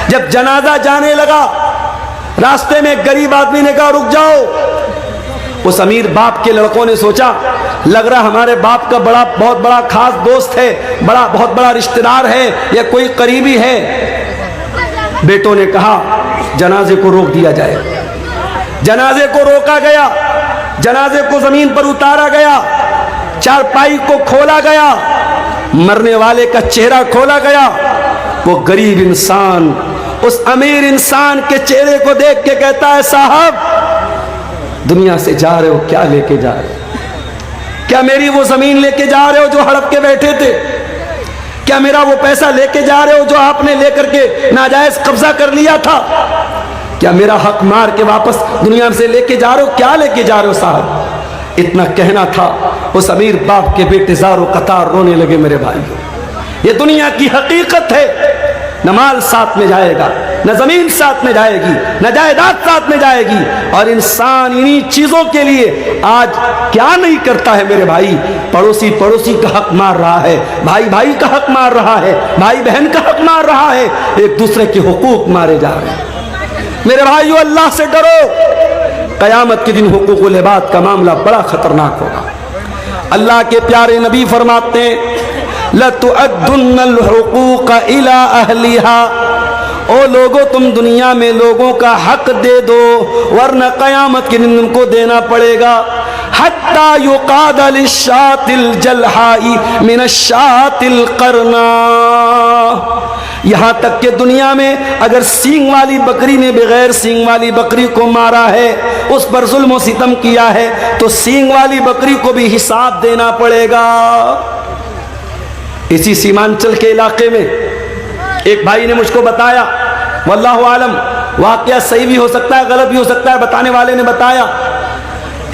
जब जनाजा जाने लगा, रास्ते में गरीब आदमी ने कहा रुक जाओ। उस अमीर बाप के लड़कों ने सोचा लग रहा हमारे बाप का बहुत बड़ा खास दोस्त है, बहुत बड़ा रिश्तेदार है या कोई करीबी है। बेटों ने कहा जनाजे को रोक दिया जाए। जनाजे को रोका गया, जनाजे को जमीन पर उतारा गया, चारपाई को खोला गया, मरने वाले का चेहरा खोला गया। वो गरीब इंसान उस अमीर इंसान के चेहरे को देख के कहता है साहब दुनिया से जा रहे हो, क्या लेके जा रहे हो? क्या मेरी वो जमीन लेके जा रहे हो जो हड़प के बैठे थे? क्या मेरा वो पैसा लेके जा रहे हो जो आपने लेकर के नाजायज कब्जा कर लिया था? क्या मेरा हक मार के वापस दुनिया से लेके जा रहे हो? क्या लेके जा रहे हो साहब? इतना कहना था, उस अमीर बाप के बेटे ज़ारो कतार रोने लगे। मेरे भाइयों, ये दुनिया की हकीकत है। न माल साथ में जाएगा, न जमीन साथ में जाएगी, न जायदाद साथ में जाएगी। और इंसान इन्हीं चीजों के लिए आज क्या नहीं करता है मेरे भाई? पड़ोसी पड़ोसी का हक मार रहा है, भाई भाई का हक मार रहा है, भाई बहन का हक मार रहा है, एक दूसरे के हुकूक मारे जा रहे हैं। मेरे भाइयों, अल्लाह से डरो। कयामत के दिन हुकूकुल इबाद का मामला बड़ा खतरनाक होगा। अल्लाह के प्यारे नबी फरमाते हैं लतुअद्दुन्नल हुकूक इला अहलिहा, ओ लोगो तुम दुनिया में लोगों का हक दे दो वरना कयामत के दिन तुमको देना पड़ेगा। हत्ता युकाद लिशातिल जलहाई मिनशातिल करना, यहाँ तक कि दुनिया में अगर सींग वाली बकरी ने बगैर सींग वाली बकरी को मारा है, उस पर जुल्म सितम किया है, तो सींग वाली बकरी को भी हिसाब देना पड़ेगा। इसी सीमांचल के इलाके में एक भाई ने मुझको बताया, वल्लाहु आलम वाकया सही भी हो सकता है गलत भी हो सकता है, बताने वाले ने बताया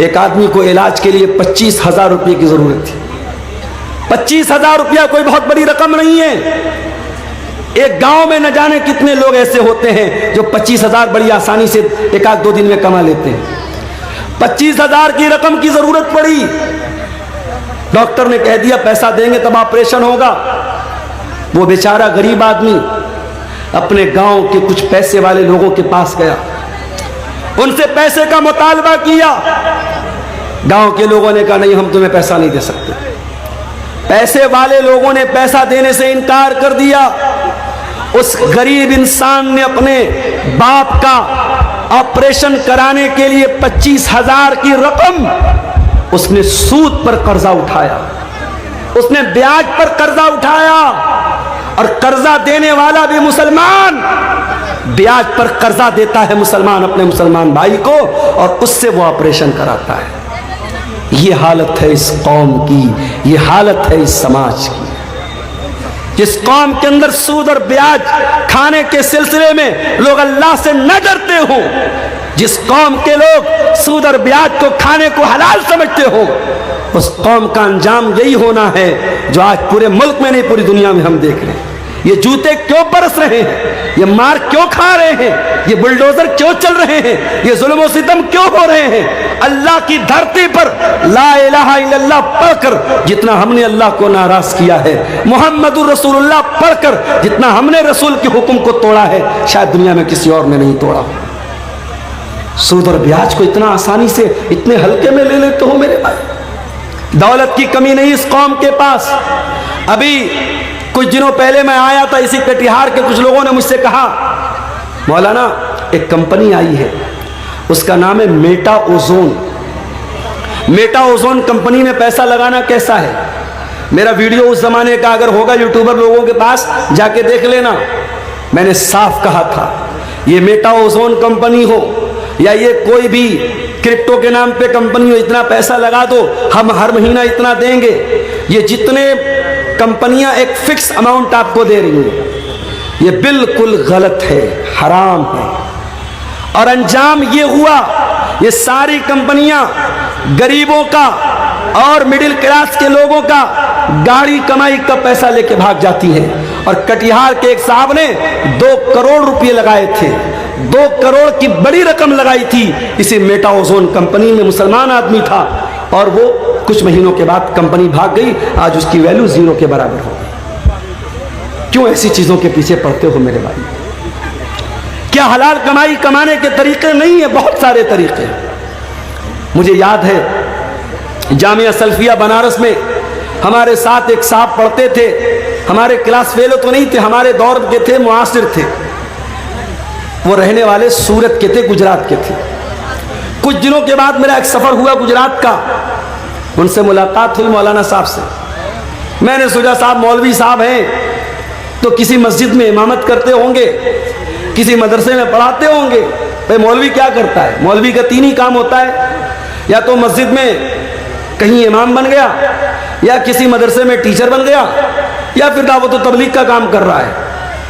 एक आदमी को इलाज के लिए 25,000 रुपये की जरूरत थी। 25,000 रुपया कोई बहुत बड़ी रकम नहीं है। एक गांव में न जाने कितने लोग ऐसे होते हैं जो 25,000 बड़ी आसानी से एक आध दो दिन में कमा लेते हैं। 25,000 की रकम की जरूरत पड़ी। डॉक्टर ने कह दिया पैसा देंगे तब ऑपरेशन होगा। वो बेचारा गरीब आदमी अपने गांव के कुछ पैसे वाले लोगों के पास गया, उनसे पैसे का मुतालबा किया। गांव के लोगों ने कहा नहीं, हम तुम्हें पैसा नहीं दे सकते। पैसे वाले लोगों ने पैसा देने से इनकार कर दिया। उस गरीब इंसान ने अपने बाप का ऑपरेशन कराने के लिए 25,000 की रकम उसने सूद पर कर्जा उठाया, उसने ब्याज पर कर्जा उठाया। और कर्जा देने वाला भी मुसलमान, ब्याज पर कर्जा देता है मुसलमान अपने मुसलमान भाई को, और उससे वो ऑपरेशन कराता है। ये हालत है इस कौम की, ये हालत है इस समाज की। जिस कौम के अंदर सूद और ब्याज खाने के सिलसिले में लोग अल्लाह से न डरते हो, जिस कौम के लोग सूद और ब्याज को खाने को हलाल समझते हो, उस कौम का अंजाम यही होना है जो आज पूरे मुल्क में नहीं पूरी दुनिया में हम देख रहे हैं। ये जूते क्यों बरस रहे हैं, ये मार क्यों खा रहे हैं, ये बुलडोजर क्यों चल रहे हैं, ये जुल्म और सितम क्यों हो रहे हैं? अल्लाह की धरती पर ला इलाहा इल्लल्लाह पढ़कर जितना हमने अल्लाह को नाराज किया है, मुहम्मदुर रसूलुल्लाह पढ़कर जितना हमने रसूल के हुक्म को तोड़ा है, शायद दुनिया में किसी और ने नहीं तोड़ा। सूद और ब्याज को इतना आसानी से इतने हल्के में ले लेते हो मेरे भाई। दौलत की कमी नहीं इस कौम के पास। अभी कुछ दिनों पहले मैं आया था, इसी कटिहार के कुछ लोगों ने मुझसे कहा मौलाना एक कंपनी आई है, उसका नाम है Meta ozone. Meta ozone company में पैसा लगाना कैसा है? मेरा वीडियो उस जमाने का अगर होगा यूट्यूबर लोगों के पास जाके देख लेना। मैंने साफ कहा था ये मेटा ओजोन कंपनी हो या ये कोई भी क्रिप्टो के नाम पे कंपनी हो, इतना पैसा लगा दो, हम हर महीना इतना देंगे। ये जितने कंपनियां एक फिक्स अमाउंट आपको दे रही हैं, ये बिल्कुल गलत है, हराम है। और अंजाम ये हुआ, ये सारी कंपनियां गरीबों का और मिडिल क्लास के लोगों का गाड़ी कमाई का पैसा लेके भाग जाती हैं। और कटिहार के एक साहब ने 2 करोड़ रुपए लगाए थे, 2 करोड़ की बड़ी रकम लगाई थी इसी मेटा ओजोन कंपनी में। मुसलमान आदमी था और वो कुछ महीनों के बाद कंपनी भाग गई, आज उसकी वैल्यू 0 के बराबर हो गई। क्यों ऐसी चीजों के पीछे पड़ते हो मेरे भाई? क्या हलाल कमाई कमाने के तरीके नहीं है? बहुत सारे तरीके। मुझे याद है जामिया सल्फिया बनारस में हमारे साथ एक साहब पढ़ते थे, हमारे क्लास फेलो तो नहीं थे, हमारे दौर के थे, मुआसिर थे। वो रहने वाले सूरत के थे, गुजरात के थे। कुछ दिनों के बाद मेरा एक सफर हुआ गुजरात का, उनसे मुलाकात हुई मौलाना साहब से। मैंने सोचा साहब मौलवी साहब हैं तो किसी मस्जिद में इमामत करते होंगे, किसी मदरसे में पढ़ाते होंगे। भाई मौलवी क्या करता है? मौलवी का 3 ही काम होता है, या तो मस्जिद में कहीं इमाम बन गया, या किसी मदरसे में टीचर बन गया, या फिर दावत व तबलीग का काम कर रहा है।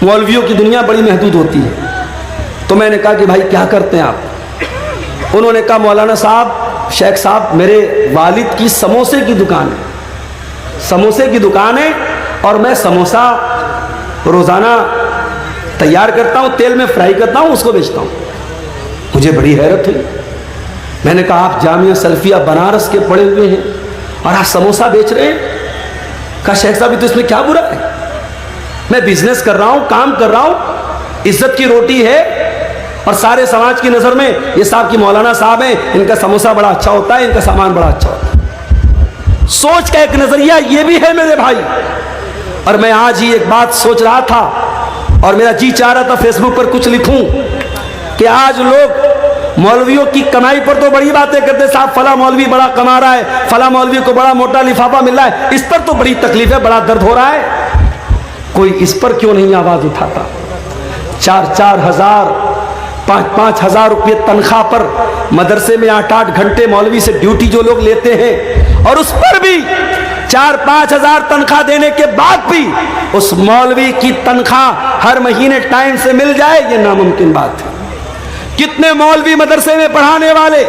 मौलवियों की दुनिया बड़ी महदूद होती है। तो मैंने कहा कि भाई क्या करते हैं आप? उन्होंने कहा मौलाना साहब, शेख साहब, मेरे वालिद की समोसे की दुकान है, समोसे की दुकान है, और मैं समोसा रोज़ाना तैयार करता हूँ, तेल में फ्राई करता हूँ, उसको बेचता हूँ। मुझे बड़ी हैरत हुई। मैंने कहा आप जामिया सल्फिया बनारस के पढ़े हुए हैं और आप समोसा बेच रहे हैं? कहा शेख साहब तो इसमें क्या बुरा है? मैं बिजनेस कर रहा हूँ, काम कर रहा हूँ, इज्जत की रोटी है, और सारे समाज की नज़र में ये साहब की मौलाना साहब हैं, इनका समोसा बड़ा अच्छा होता है, इनका सामान बड़ा अच्छा होता है। सोच का एक नजरिया ये भी है मेरे भाई। और मैं आज ही एक बात सोच रहा था और मेरा जी चाह रहा था फेसबुक पर कुछ लिखूं कि आज लोग मौलवियों की कमाई पर तो बड़ी बातें करते, साहब फला मौलवी बड़ा कमा रहा है, फला मौलवी को बड़ा मोटा लिफाफा मिल रहा है, इस पर तो बड़ी तकलीफ है, बड़ा दर्द हो रहा है। कोई इस पर क्यों नहीं आवाज उठाता? 4-4 हज़ार 5-5 हज़ार रुपये तनख्वाह पर मदरसे में 8-8 घंटे मौलवी से ड्यूटी जो लोग लेते हैं, और उस पर भी 4-5 हज़ार तनख्वाह देने के बाद भी उस मौलवी की तनख्वाह हर महीने टाइम से मिल जाए, ये नामुमकिन बात है। कितने मौलवी मदरसे में पढ़ाने वाले,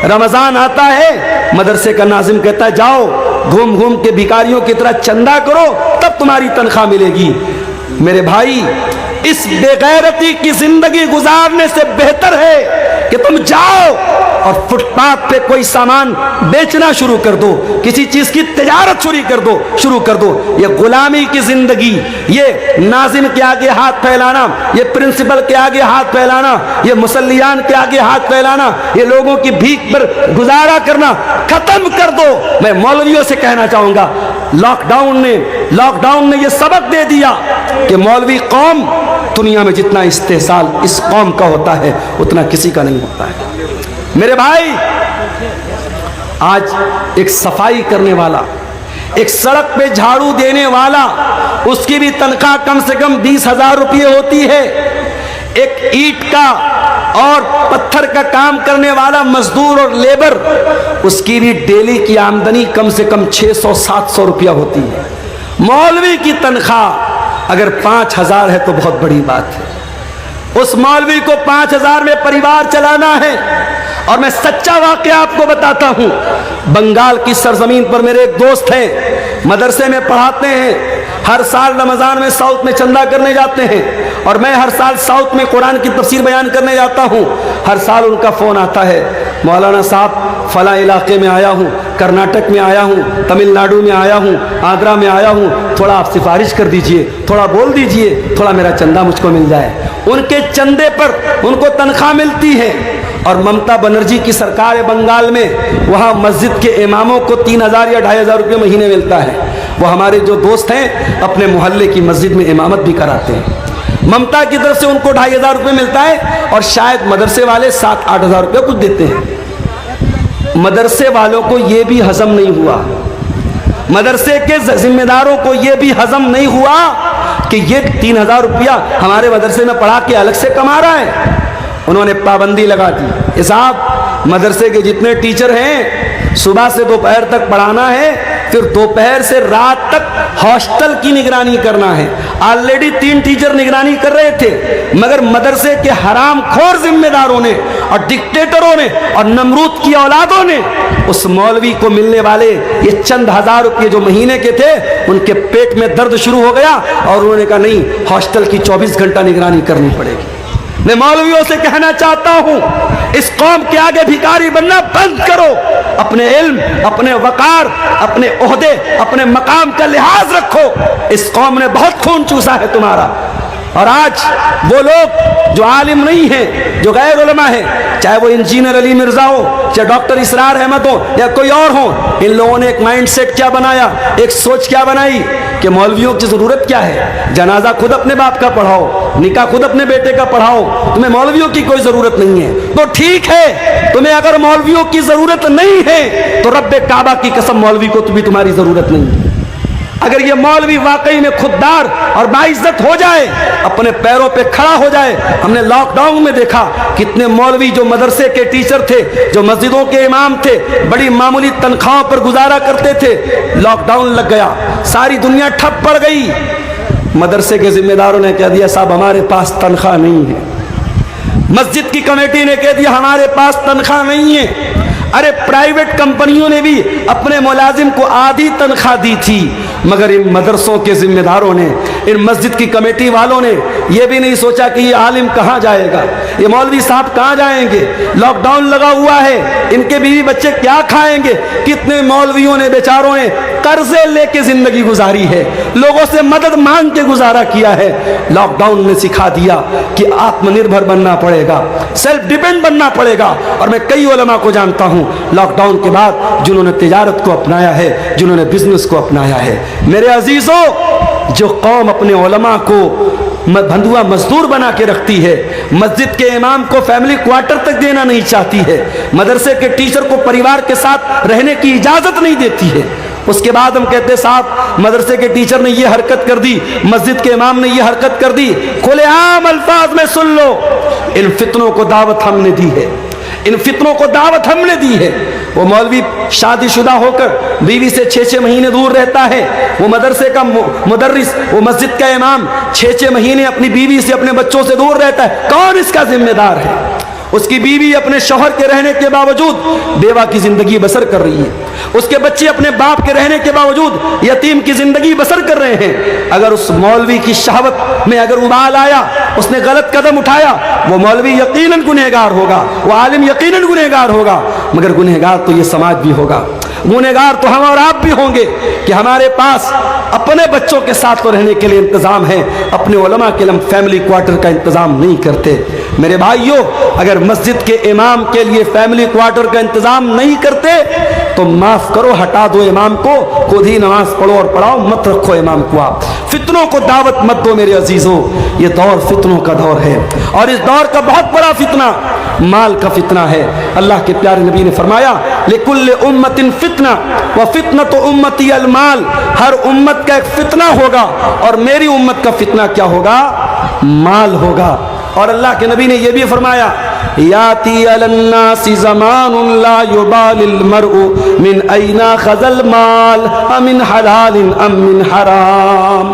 रमजान आता है, मदरसे का नाजिम कहता है जाओ घूम घूम के भिखारियों की तरह चंदा करो, तब तुम्हारी तनख्वाह मिलेगी। मेरे भाई, इस बेगैरती की जिंदगी गुजारने से बेहतर है कि तुम जाओ और फुटपाथ पे कोई सामान बेचना शुरू कर दो, किसी चीज की तिजारत शुरू कर दो। ये गुलामी की जिंदगी, ये नाजिम के आगे हाथ फैलाना, ये प्रिंसिपल के आगे हाथ फैलाना, ये मुसल्लियान के आगे हाथ फैलाना, ये लोगों की भीख पर गुजारा करना खत्म कर दो। मैं मौलवियों से कहना चाहूंगा, लॉकडाउन ने ये सबक दे दिया कि मौलवी कौम, दुनिया में जितना इस्तेसाल इस कौम का होता है उतना किसी का नहीं होता है। मेरे भाई, आज एक सफाई करने वाला, एक सड़क पे झाड़ू देने वाला, उसकी भी तनख्वाह कम से कम 20 हज़ार रुपये होती है। एक ईंट का और पत्थर का काम करने वाला मजदूर और लेबर, उसकी भी डेली की आमदनी कम से कम 600-700 रुपया होती है। मौलवी की तनख्वाह अगर 5 हज़ार है तो बहुत बड़ी बात है। उस मौलवी को 5 हज़ार में परिवार चलाना है। और मैं सच्चा वाकया आपको बताता हूं, बंगाल की सरजमीन पर मेरे एक दोस्त हैं, मदरसे में पढ़ाते हैं, हर साल रमजान में साउथ में चंदा करने जाते हैं, और मैं हर साल साउथ में कुरान की तफसीर बयान करने जाता हूं। हर साल उनका फोन आता है, मौलाना साहब फला इलाके में आया हूं, कर्नाटक में आया हूं, तमिलनाडु में आया हूं, आगरा में आया हूं, थोड़ा आप सिफारिश कर दीजिए, थोड़ा बोल दीजिए, थोड़ा मेरा चंदा मुझको मिल जाए। उनके चंदे पर उनको तनख्वाह मिलती है। और ममता बनर्जी की सरकार है बंगाल में, वहाँ मस्जिद के इमामों को 3,000 या 2,500 रुपये महीने मिलता है। वो हमारे जो दोस्त हैं अपने मोहल्ले की मस्जिद में इमामत भी कराते हैं। ममता की तरफ से उनको 2,500 रुपये मिलता है, और शायद मदरसे वाले 7-8 हज़ार रुपये कुछ देते हैं। मदरसे वालों को ये भी हजम नहीं हुआ, मदरसे के जिम्मेदारों को ये भी हजम नहीं हुआ कि ये 3,000 रुपया हमारे मदरसे में पढ़ा के अलग से कमा रहा है। उन्होंने पाबंदी लगा दी, साहब मदरसे के जितने टीचर हैं सुबह से दोपहर तक पढ़ाना है, फिर दोपहर से रात तक हॉस्टल की निगरानी करना है। ऑलरेडी 3 टीचर निगरानी कर रहे थे, मगर मदरसे के हरामखोर जिम्मेदारों ने और डिक्टेटरों ने और नमरूद की औलादों ने उस मौलवी को मिलने वाले ये चंद हज़ार रुपये जो महीने के थे, उनके पेट में दर्द शुरू हो गया, और उन्होंने कहा नहीं, हॉस्टल की 24 घंटा निगरानी करनी पड़ेगी। मैं मौलवियों से कहना चाहता हूं, इस कौम के आगे भिखारी बनना बंद करो। अपने इल्म, अपने वकार, अपने ओहदे, अपने मकाम का लिहाज रखो। इस कौम ने बहुत खून चूसा है तुम्हारा। और आज वो लोग जो आलिम नहीं हैं, जो गैर उलमा हैं, चाहे वो इंजीनियर अली मिर्जा हो, चाहे डॉक्टर इसरार अहमद हो या कोई और हो, इन लोगों ने एक माइंडसेट क्या बनाया, एक सोच क्या बनाई कि मौलवियों की जरूरत क्या है। जनाजा खुद अपने बाप का पढ़ाओ, निकाह खुद अपने बेटे का पढ़ाओ, तुम्हें मौलवियों की कोई जरूरत नहीं है। तो ठीक है, तुम्हें अगर मौलवियों की जरूरत नहीं है तो रब्बे काबा की कसम मौलवी को भी तुम्हारी जरूरत नहीं है। अगर ये मौलवी वाकई में खुददार और बाइज्जत हो जाए, अपने पैरों पे खड़ा हो जाए। हमने लॉकडाउन में देखा कितने मौलवी जो मदरसे के टीचर थे, जो मस्जिदों के इमाम थे, बड़ी मामूली तनख्वाहों पर गुजारा करते थे, लॉकडाउन लग गया, सारी दुनिया ठप पड़ गई। मदरसे के जिम्मेदारों ने कह दिया साहब हमारे पास तनख्वाह नहीं है। मस्जिद की कमेटी ने कह दिया हमारे पास तनख्वाह नहीं है। अरे प्राइवेट कंपनियों ने भी अपने मुलाजिम को आधी तनख्वाह दी थी, मगर इन मदरसों के जिम्मेदारों ने, इन मस्जिद की कमेटी वालों ने यह भी नहीं सोचा कि ये आलिम कहाँ जाएगा, ये मौलवी साहब कहाँ जाएंगे। लॉकडाउन लगा हुआ है, इनके बीवी बच्चे क्या खाएंगे। कितने मौलवियों ने, बेचारों ने कर्जे लेके जिंदगी गुजारी है, लोगों से मदद मांग के गुजारा किया है। लॉकडाउन ने सिखा दिया कि आत्मनिर्भर बनना पड़ेगा, सेल्फ डिपेंड बनना पड़ेगा। और मैं कई उलमा को जानता हूं लॉकडाउन के बाद जिन्होंने तिजारत को अपनाया है, जिन्होंने बिजनेस को अपनाया है। मेरे अजीजों, जो कौम अपने उलमा को बंधुआ मजदूर बना के रखती है, मस्जिद के इमाम को फैमिली क्वार्टर तक देना नहीं चाहती है, मदरसे के टीचर को परिवार के साथ रहने की इजाजत नहीं देती है, उसके बाद हम कहते साहब मदरसे के टीचर ने ये हरकत कर दी, मस्जिद के इमाम ने ये हरकत कर दी। खुलेआम अल्फाज में सुन लो, इन फितनों को दावत हमने दी है, इन फितनों को दावत हमने दी है। वो मौलवी शादीशुदा होकर बीवी से 6-6 महीने दूर रहता है, वो मदरसे का मुदर्रिस, वो मस्जिद का इमाम 6-6 महीने अपनी बीवी से, अपने बच्चों से दूर रहता है। कौन इसका जिम्मेदार है? उसकी बीवी अपने शौहर के रहने के बावजूद बेवा की जिंदगी बसर कर रही है, उसके बच्चे अपने बाप के रहने के बावजूद यतीम की जिंदगी बसर कर रहे हैं। अगर उस मौलवी की शहावत में अगर उबाल आया, उसने गलत कदम उठाया, वो मौलवी यकीनन गुनहगार होगा, वो आलिम यकीनन गुनहगार होगा, मगर गुनहगार तो ये समाज भी होगा। गुनहगार तो हम और आप भी होंगे कि हमारे पास अपने बच्चों के साथ तो रहने के लिए इंतजाम है, अपने उलमा के लिए फैमिली क्वार्टर का इंतजाम नहीं करते। मेरे भाइयों, अगर मस्जिद के इमाम के लिए फैमिली क्वार्टर का इंतजाम नहीं करते तो माफ करो, हटा दो इमाम को, खुद ही नमाज पढ़ो और पढ़ाओ, मत रखो इमाम को। आप फितनों को दावत मत दो मेरे अजीजों, ये दौर फितनों का दौर है और इस दौर का बहुत बड़ा फितना माल का फितना है। अल्लाह के प्यारे नबी ने फरमाया लिकुल्ले उम्मतिन फितना व फितना तो उम्मती अल माल, हर उम्मत का एक फितना होगा और मेरी उम्मत का फितना क्या होगा? माल होगा। और अल्लाह के नबी ने यह भी फरमाया याती अलन्नासी ज़मानुन ला युबालिल मरउ मिन ऐना खज़ल माल अमिन हलालिन अम मिन हराम।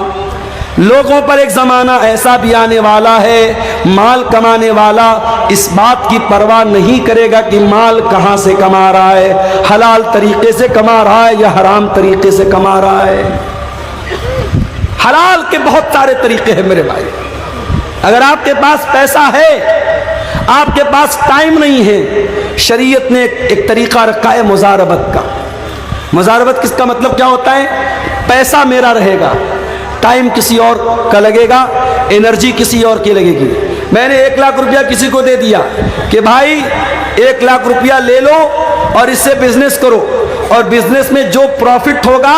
लोगों पर एक ज़माना ऐसा भी आने वाला है, माल कमाने वाला इस बात की परवाह नहीं करेगा कि माल कहाँ से कमा रहा है, हलाल तरीके से कमा रहा है या हराम तरीके से कमा रहा है। हलाल के बहुत सारे तरीके हैं मेरे भाई। अगर आपके पास पैसा है, आपके पास टाइम नहीं है, शरीयत ने एक तरीका रखा है मुजारबत का। मुजारबत किसका मतलब क्या होता है? पैसा मेरा रहेगा, टाइम किसी और का लगेगा, एनर्जी किसी और की लगेगी। मैंने 1 लाख रुपया किसी को दे दिया कि भाई 1 लाख रुपया ले लो और इससे बिजनेस करो, और बिजनेस में जो प्रॉफिट होगा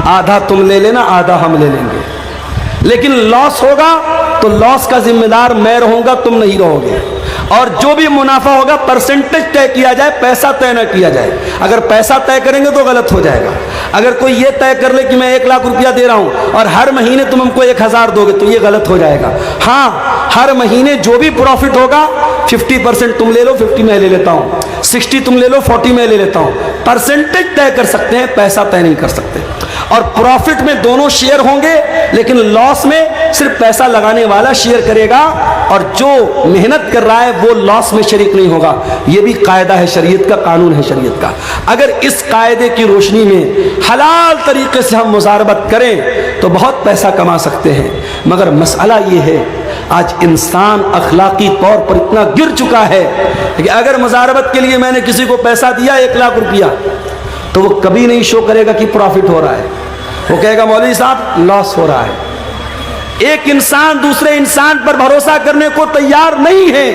आधा तुम ले लेना, आधा हम ले लेंगे, लेकिन लॉस होगा तो लॉस का जिम्मेदार मैं रहूंगा, तुम नहीं रहोगे। और जो भी मुनाफा होगा परसेंटेज तय किया जाए, पैसा तय न किया जाए। अगर पैसा तय करेंगे तो गलत हो जाएगा। अगर कोई ये तय कर ले कि मैं 1 लाख रुपया दे रहा हूं और हर महीने तुम हमको 1000 दोगे तो ये गलत हो जाएगा। हाँ, हर महीने जो भी प्रॉफिट होगा 50% तुम ले लो, 50 मैं ले लेता हूं, 60 तुम ले लो, 40 मैं ले लेता हूं। परसेंटेज तय कर सकते हैं, पैसा तय नहीं कर सकते। और प्रॉफिट में दोनों शेयर होंगे, लेकिन लॉस में सिर्फ पैसा लगाने वाला शेयर करेगा और जो मेहनत कर रहा है वो लॉस में शरीक नहीं होगा। ये भी कायदा है शरीयत का, कानून है शरीयत का। अगर इस कायदे की रोशनी में हलाल तरीके से हम मुजारबत करें तो बहुत पैसा कमा सकते हैं। मगर मसला ये है, आज इंसान अखलाकी तौर पर इतना गिर चुका है कि अगर मुजारबत के लिए मैंने किसी को पैसा दिया 1 लाख रुपया, तो वो कभी नहीं शो करेगा कि प्रॉफिट हो रहा है। वो कहेगा मौलवी साहब लॉस हो रहा है। एक इंसान दूसरे इंसान पर भरोसा करने को तैयार नहीं है,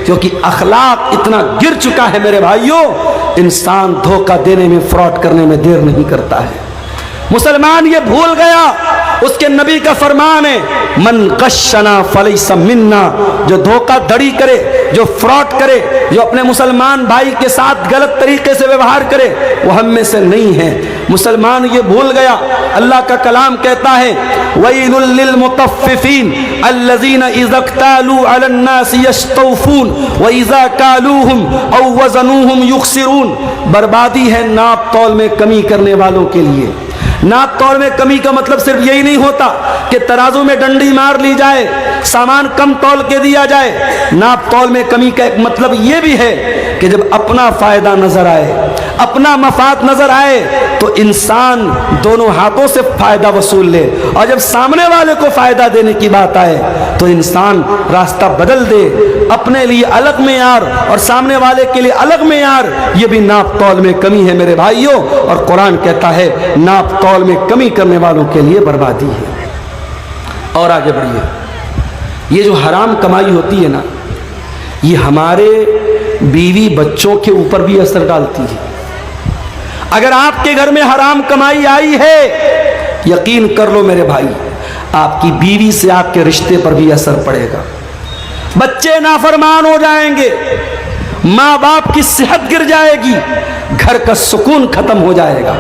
क्योंकि अखलाक इतना गिर चुका है मेरे भाइयों, इंसान धोखा देने में, फ्रॉड करने में देर नहीं करता है। मुसलमान ये भूल गया, उसके नबी का फरमान है, मन गश्शना फलैसा मिन्ना, जो धोखाधड़ी करे, जो फ्रॉड करे, जो अपने मुसलमान भाई के साथ गलत तरीके से व्यवहार करे, वो हम में से नहीं है। मुसलमान ये भूल गया, अल्लाह का कलाम कहता है, वैलुल लिल मुतफ्फिफीन अल्लज़ीना इज़ा क़तालू अलन नास यस्तौफून व इज़ा कालूहुम औ वज़नूहुम युख़सिरून। बर्बादी है नाप तौल में कमी करने वालों के लिए। नाप तौल में कमी का मतलब सिर्फ यही नहीं होता कि तराजू में डंडी मार ली जाए, सामान कम तौल के दिया जाए। नाप तौल में कमी का एक मतलब यह भी है कि जब अपना फायदा नजर आए, अपना मफाद नजर आए, तो इंसान दोनों हाथों से फायदा वसूल ले, और जब सामने वाले को फायदा देने की बात आए तो इंसान रास्ता बदल दे, अपने लिए अलग मेयार और सामने वाले के लिए अलग मेयार। ये भी नाप तौल में कमी है मेरे भाइयों, और कुरान कहता है नाप तौल में कमी करने वालों के लिए बर्बादी है। और आगे बढ़िए, ये जो हराम कमाई होती है ना, ये हमारे बीवी बच्चों के ऊपर भी असर डालती है। अगर आपके घर में हराम कमाई आई है, यकीन कर लो मेरे भाई, आपकी बीवी से आपके रिश्ते पर भी असर पड़ेगा। बच्चे नाफरमान हो जाएंगे, माँ बाप की सेहत गिर जाएगी, घर का सुकून खत्म हो जाएगा।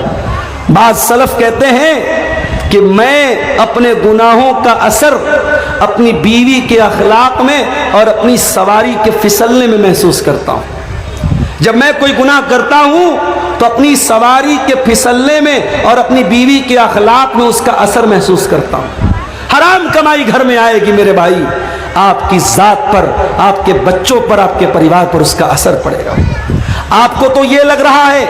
बाद सलफ कहते हैं कि मैं अपने गुनाहों का असर अपनी बीवी के अखलाक में और अपनी सवारी के फिसलने में महसूस करता हूँ। जब मैं कोई गुनाह करता हूँ तो अपनी सवारी के फिसलने में और अपनी बीवी के अखलाक में उसका असर महसूस करता हूँ। हराम कमाई घर में आएगी मेरे भाई, आपकी जात पर, आपके बच्चों पर, आपके परिवार पर उसका असर पड़ेगा। आपको तो ये लग रहा है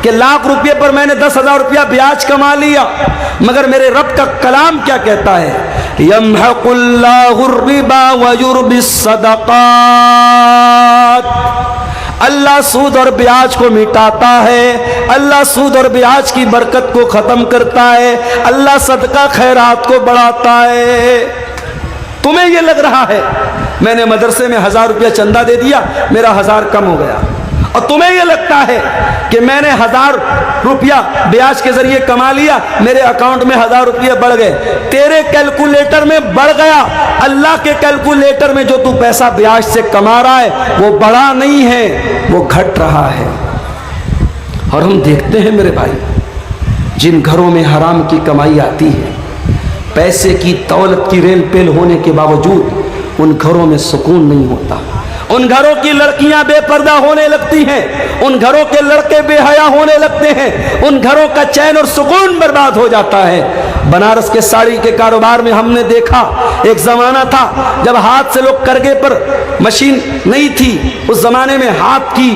कि लाख रुपये पर मैंने 10,000 रुपया ब्याज कमा लिया, मगर मेरे रब का कलाम क्या कहता है, यमहकुल्लाहु रिबा व युर्बिस सदक़ात। अल्लाह सूद और ब्याज को मिटाता है, अल्लाह सूद और ब्याज की बरकत को खत्म करता है, अल्लाह सदका खैरात को बढ़ाता है। तुम्हें यह लग रहा है मैंने मदरसे में 1,000 रुपया चंदा दे दिया, मेरा 1,000 कम हो गया, और तुम्हें यह लगता है कि मैंने 1,000 रुपया ब्याज के जरिए कमा लिया, मेरे अकाउंट में 1,000 रुपये बढ़ गए। तेरे कैलकुलेटर में बढ़ गया, अल्लाह के कैलकुलेटर में जो तू पैसा ब्याज से कमा रहा है वो बढ़ा नहीं है, वो घट रहा है। और हम देखते हैं मेरे भाई, जिन घरों में हराम की कमाई आती है, पैसे की दौलत की रेल पेल होने के बावजूद उन घरों में सुकून नहीं होता। उन घरों की लड़कियां बेपर्दा होने लगती हैं, उन घरों के लड़के बेहया होने लगते हैं, उन घरों का चैन और सुकून बर्बाद हो जाता है। बनारस के साड़ी के कारोबार में हमने देखा, एक जमाना था जब हाथ से लोग करगे पर, मशीन नहीं थी उस जमाने में, हाथ की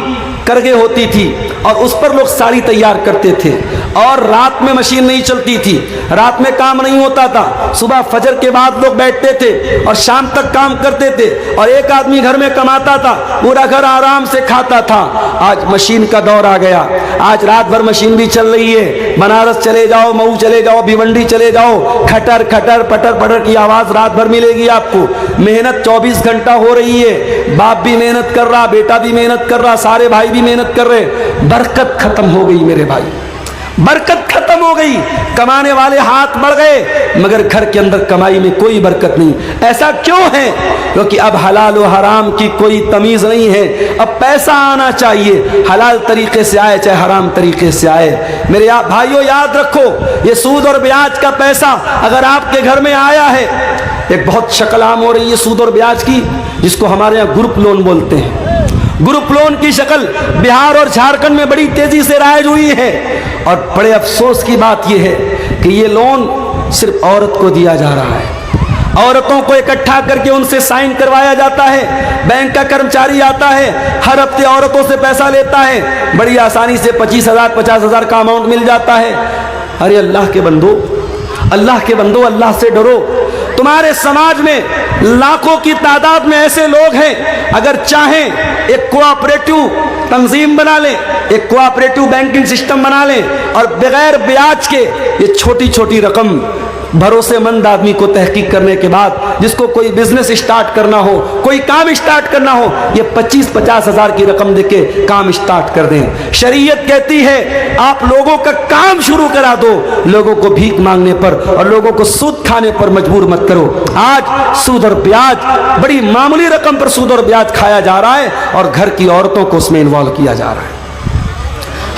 करगे होती थी और उस पर लोग साड़ी तैयार करते थे, और रात में मशीन नहीं चलती थी, रात में काम नहीं होता था, सुबह फजर के बाद लोग बैठते थे और शाम तक काम करते थे, और एक आदमी घर में कमाता था, पूरा घर आराम से खाता था। आज मशीन का दौर आ गया, आज रात भर मशीन भी चल रही है। बनारस चले जाओ, मऊ चले जाओ, भिवंडी चले जाओ, खटर खटर पटर पटर की आवाज रात भर मिलेगी आपको। मेहनत 24 घंटा हो रही है, बाप भी मेहनत कर रहा, बेटा भी मेहनत कर रहा, सारे भाई भी मेहनत कर रहे। बरकत खत्म हो गई मेरे भाई, बरकत खत्म हो गई। कमाने वाले हाथ बढ़ गए, मगर घर के अंदर कमाई में कोई बरकत नहीं। ऐसा क्यों है? क्योंकि अब हलाल और हराम की कोई तमीज नहीं है। अब पैसा आना चाहिए, हलाल तरीके से आए चाहे हराम तरीके से आए। मेरे भाइयों याद रखो, ये सूद और ब्याज का पैसा अगर आपके घर में आया है, एक बहुत शक्ल आम हो रही है सूद और ब्याज की, जिसको हमारे यहाँ ग्रुप लोन बोलते हैं। ग्रुप लोन की शक्ल बिहार और झारखंड में बड़ी तेजी से राइज हुई है, और बड़े अफसोस की बात यह है कि ये लोन सिर्फ औरत को दिया जा रहा है। औरतों को इकट्ठा करके उनसे साइन करवाया जाता है, बैंक का कर्मचारी आता है, हर हफ्ते औरतों से पैसा लेता है, बड़ी आसानी से 25,000 50,000 का अमाउंट मिल जाता है। अरे अल्लाह के बंदो, अल्लाह के बंदो, अल्लाह से डरो। तुम्हारे समाज में लाखों की तादाद में ऐसे लोग हैं, अगर चाहें एक कोऑपरेटिव तंजीम बना लें, एक कोऑपरेटिव बैंकिंग सिस्टम बना लें, और बगैर ब्याज के ये छोटी छोटी रकम भरोसेमंद आदमी को तहकीक करने के बाद, जिसको कोई बिजनेस स्टार्ट करना हो, कोई काम स्टार्ट करना हो, ये 25-50 हजार की रकम देके काम स्टार्ट कर दें। शरीयत कहती है आप लोगों का काम शुरू करा दो, लोगों को भीख मांगने पर और लोगों को सूद खाने पर मजबूर मत करो। आज सूद और ब्याज, बड़ी मामूली रकम पर सूद और ब्याज खाया जा रहा है और घर की औरतों को उसमें इन्वॉल्व किया जा रहा है।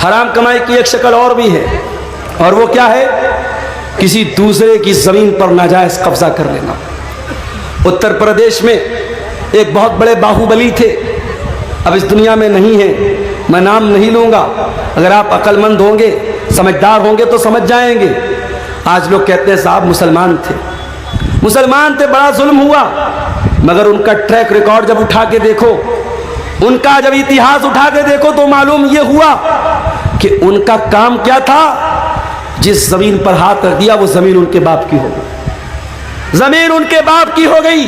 हराम कमाई की एक शक्ल और भी है, और वो क्या है? किसी दूसरे की जमीन पर नाजायज कब्जा कर लेना। उत्तर प्रदेश में एक बहुत बड़े बाहुबली थे, अब इस दुनिया में नहीं है, मैं नाम नहीं लूंगा। अगर आप अक्लमंद होंगे, समझदार होंगे तो समझ जाएंगे। आज लोग कहते हैं साहब मुसलमान थे, बड़ा जुल्म हुआ, मगर उनका ट्रैक रिकॉर्ड जब उठा के देखो, उनका जब इतिहास उठा के देखो तो मालूम यह हुआ कि उनका काम क्या था। जिस जमीन पर हाथ रख दिया वो जमीन उनके बाप की हो गई, जमीन उनके बाप की हो गई,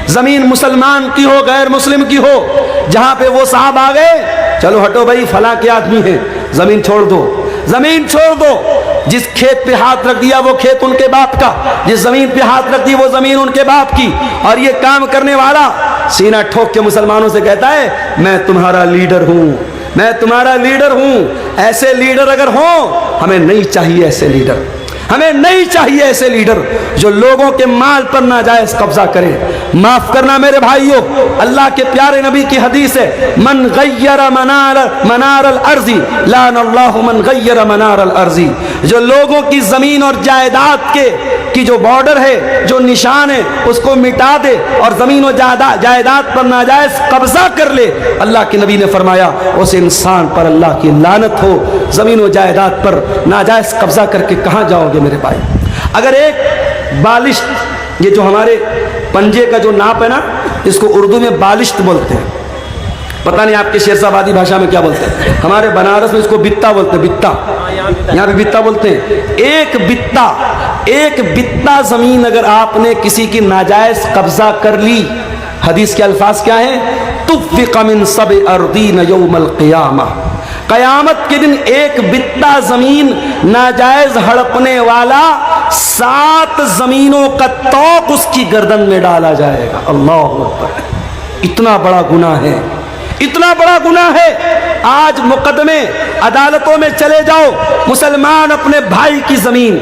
जमीन मुसलमान की हो, गैर मुस्लिम की हो। जहां पे वो साहब आ गए, चलो हटो भाई फला के आदमी है, जमीन छोड़ दो, जमीन छोड़ दो। जिस खेत पे हाथ रख दिया वो खेत उनके बाप का, जिस जमीन पे हाथ रख दी वो जमीन उनके बाप की। और ये काम करने वाला सीना ठोक के मुसलमानों से कहता है मैं तुम्हारा लीडर हूं, मैं तुम्हारा लीडर हूं। ऐसे लीडर अगर हो, हमें नहीं चाहिए ऐसे लीडर, हमें नहीं चाहिए ऐसे लीडर जो लोगों के माल पर नाजायज कब्जा करे। माफ करना मेरे भाइयों, अल्लाह के प्यारे नबी की हदीस है, मन गय्यर मनार अल अर्जी लानल्लाहु मन गय्यर मनार अल अर्जी। जो लोगों की जमीन और जायदाद की जो बॉर्डर है, जो निशान है, उसको मिटा दे और जमीन और जायदाद पर नाजायज कब्जा कर ले, अल्लाह के नबी ने फरमाया उस इंसान पर अल्लाह की लानत हो। जमीन और जायदाद पर नाजायज कब्जा करके कहां जाओगे मेरे भाई? अगर एक बालिश्त, ये जो हमारे पंजे का जो नाप है ना, इसको उर्दू में बालिश्त बोलते हैं, पता नहीं आपके शेरशाबादी भाषा में क्या बोलते हैं, हमारे बनारस में इसको बित्ता बोलते हैं, बित्ता, यहाँ भी बित्ता बोलते हैं। एक बित्ता जमीन अगर आपने किसी की नाजायज कब्जा कर ली, हदीस के अल्फाज क्या है? तुफ़्फ़िक़ मिन सब अर्दीन यौमल क़ियामा, कयामत के दिन एक बित्ता जमीन नाजायज हड़पने वाला 7 जमीनों का तौक उसकी गर्दन में डाला जाएगा। अल्लाह अकबर, इतना बड़ा गुनाह है, इतना बड़ा गुनाह है। आज मुकदमे अदालतों में चले जाओ, मुसलमान अपने भाई की जमीन,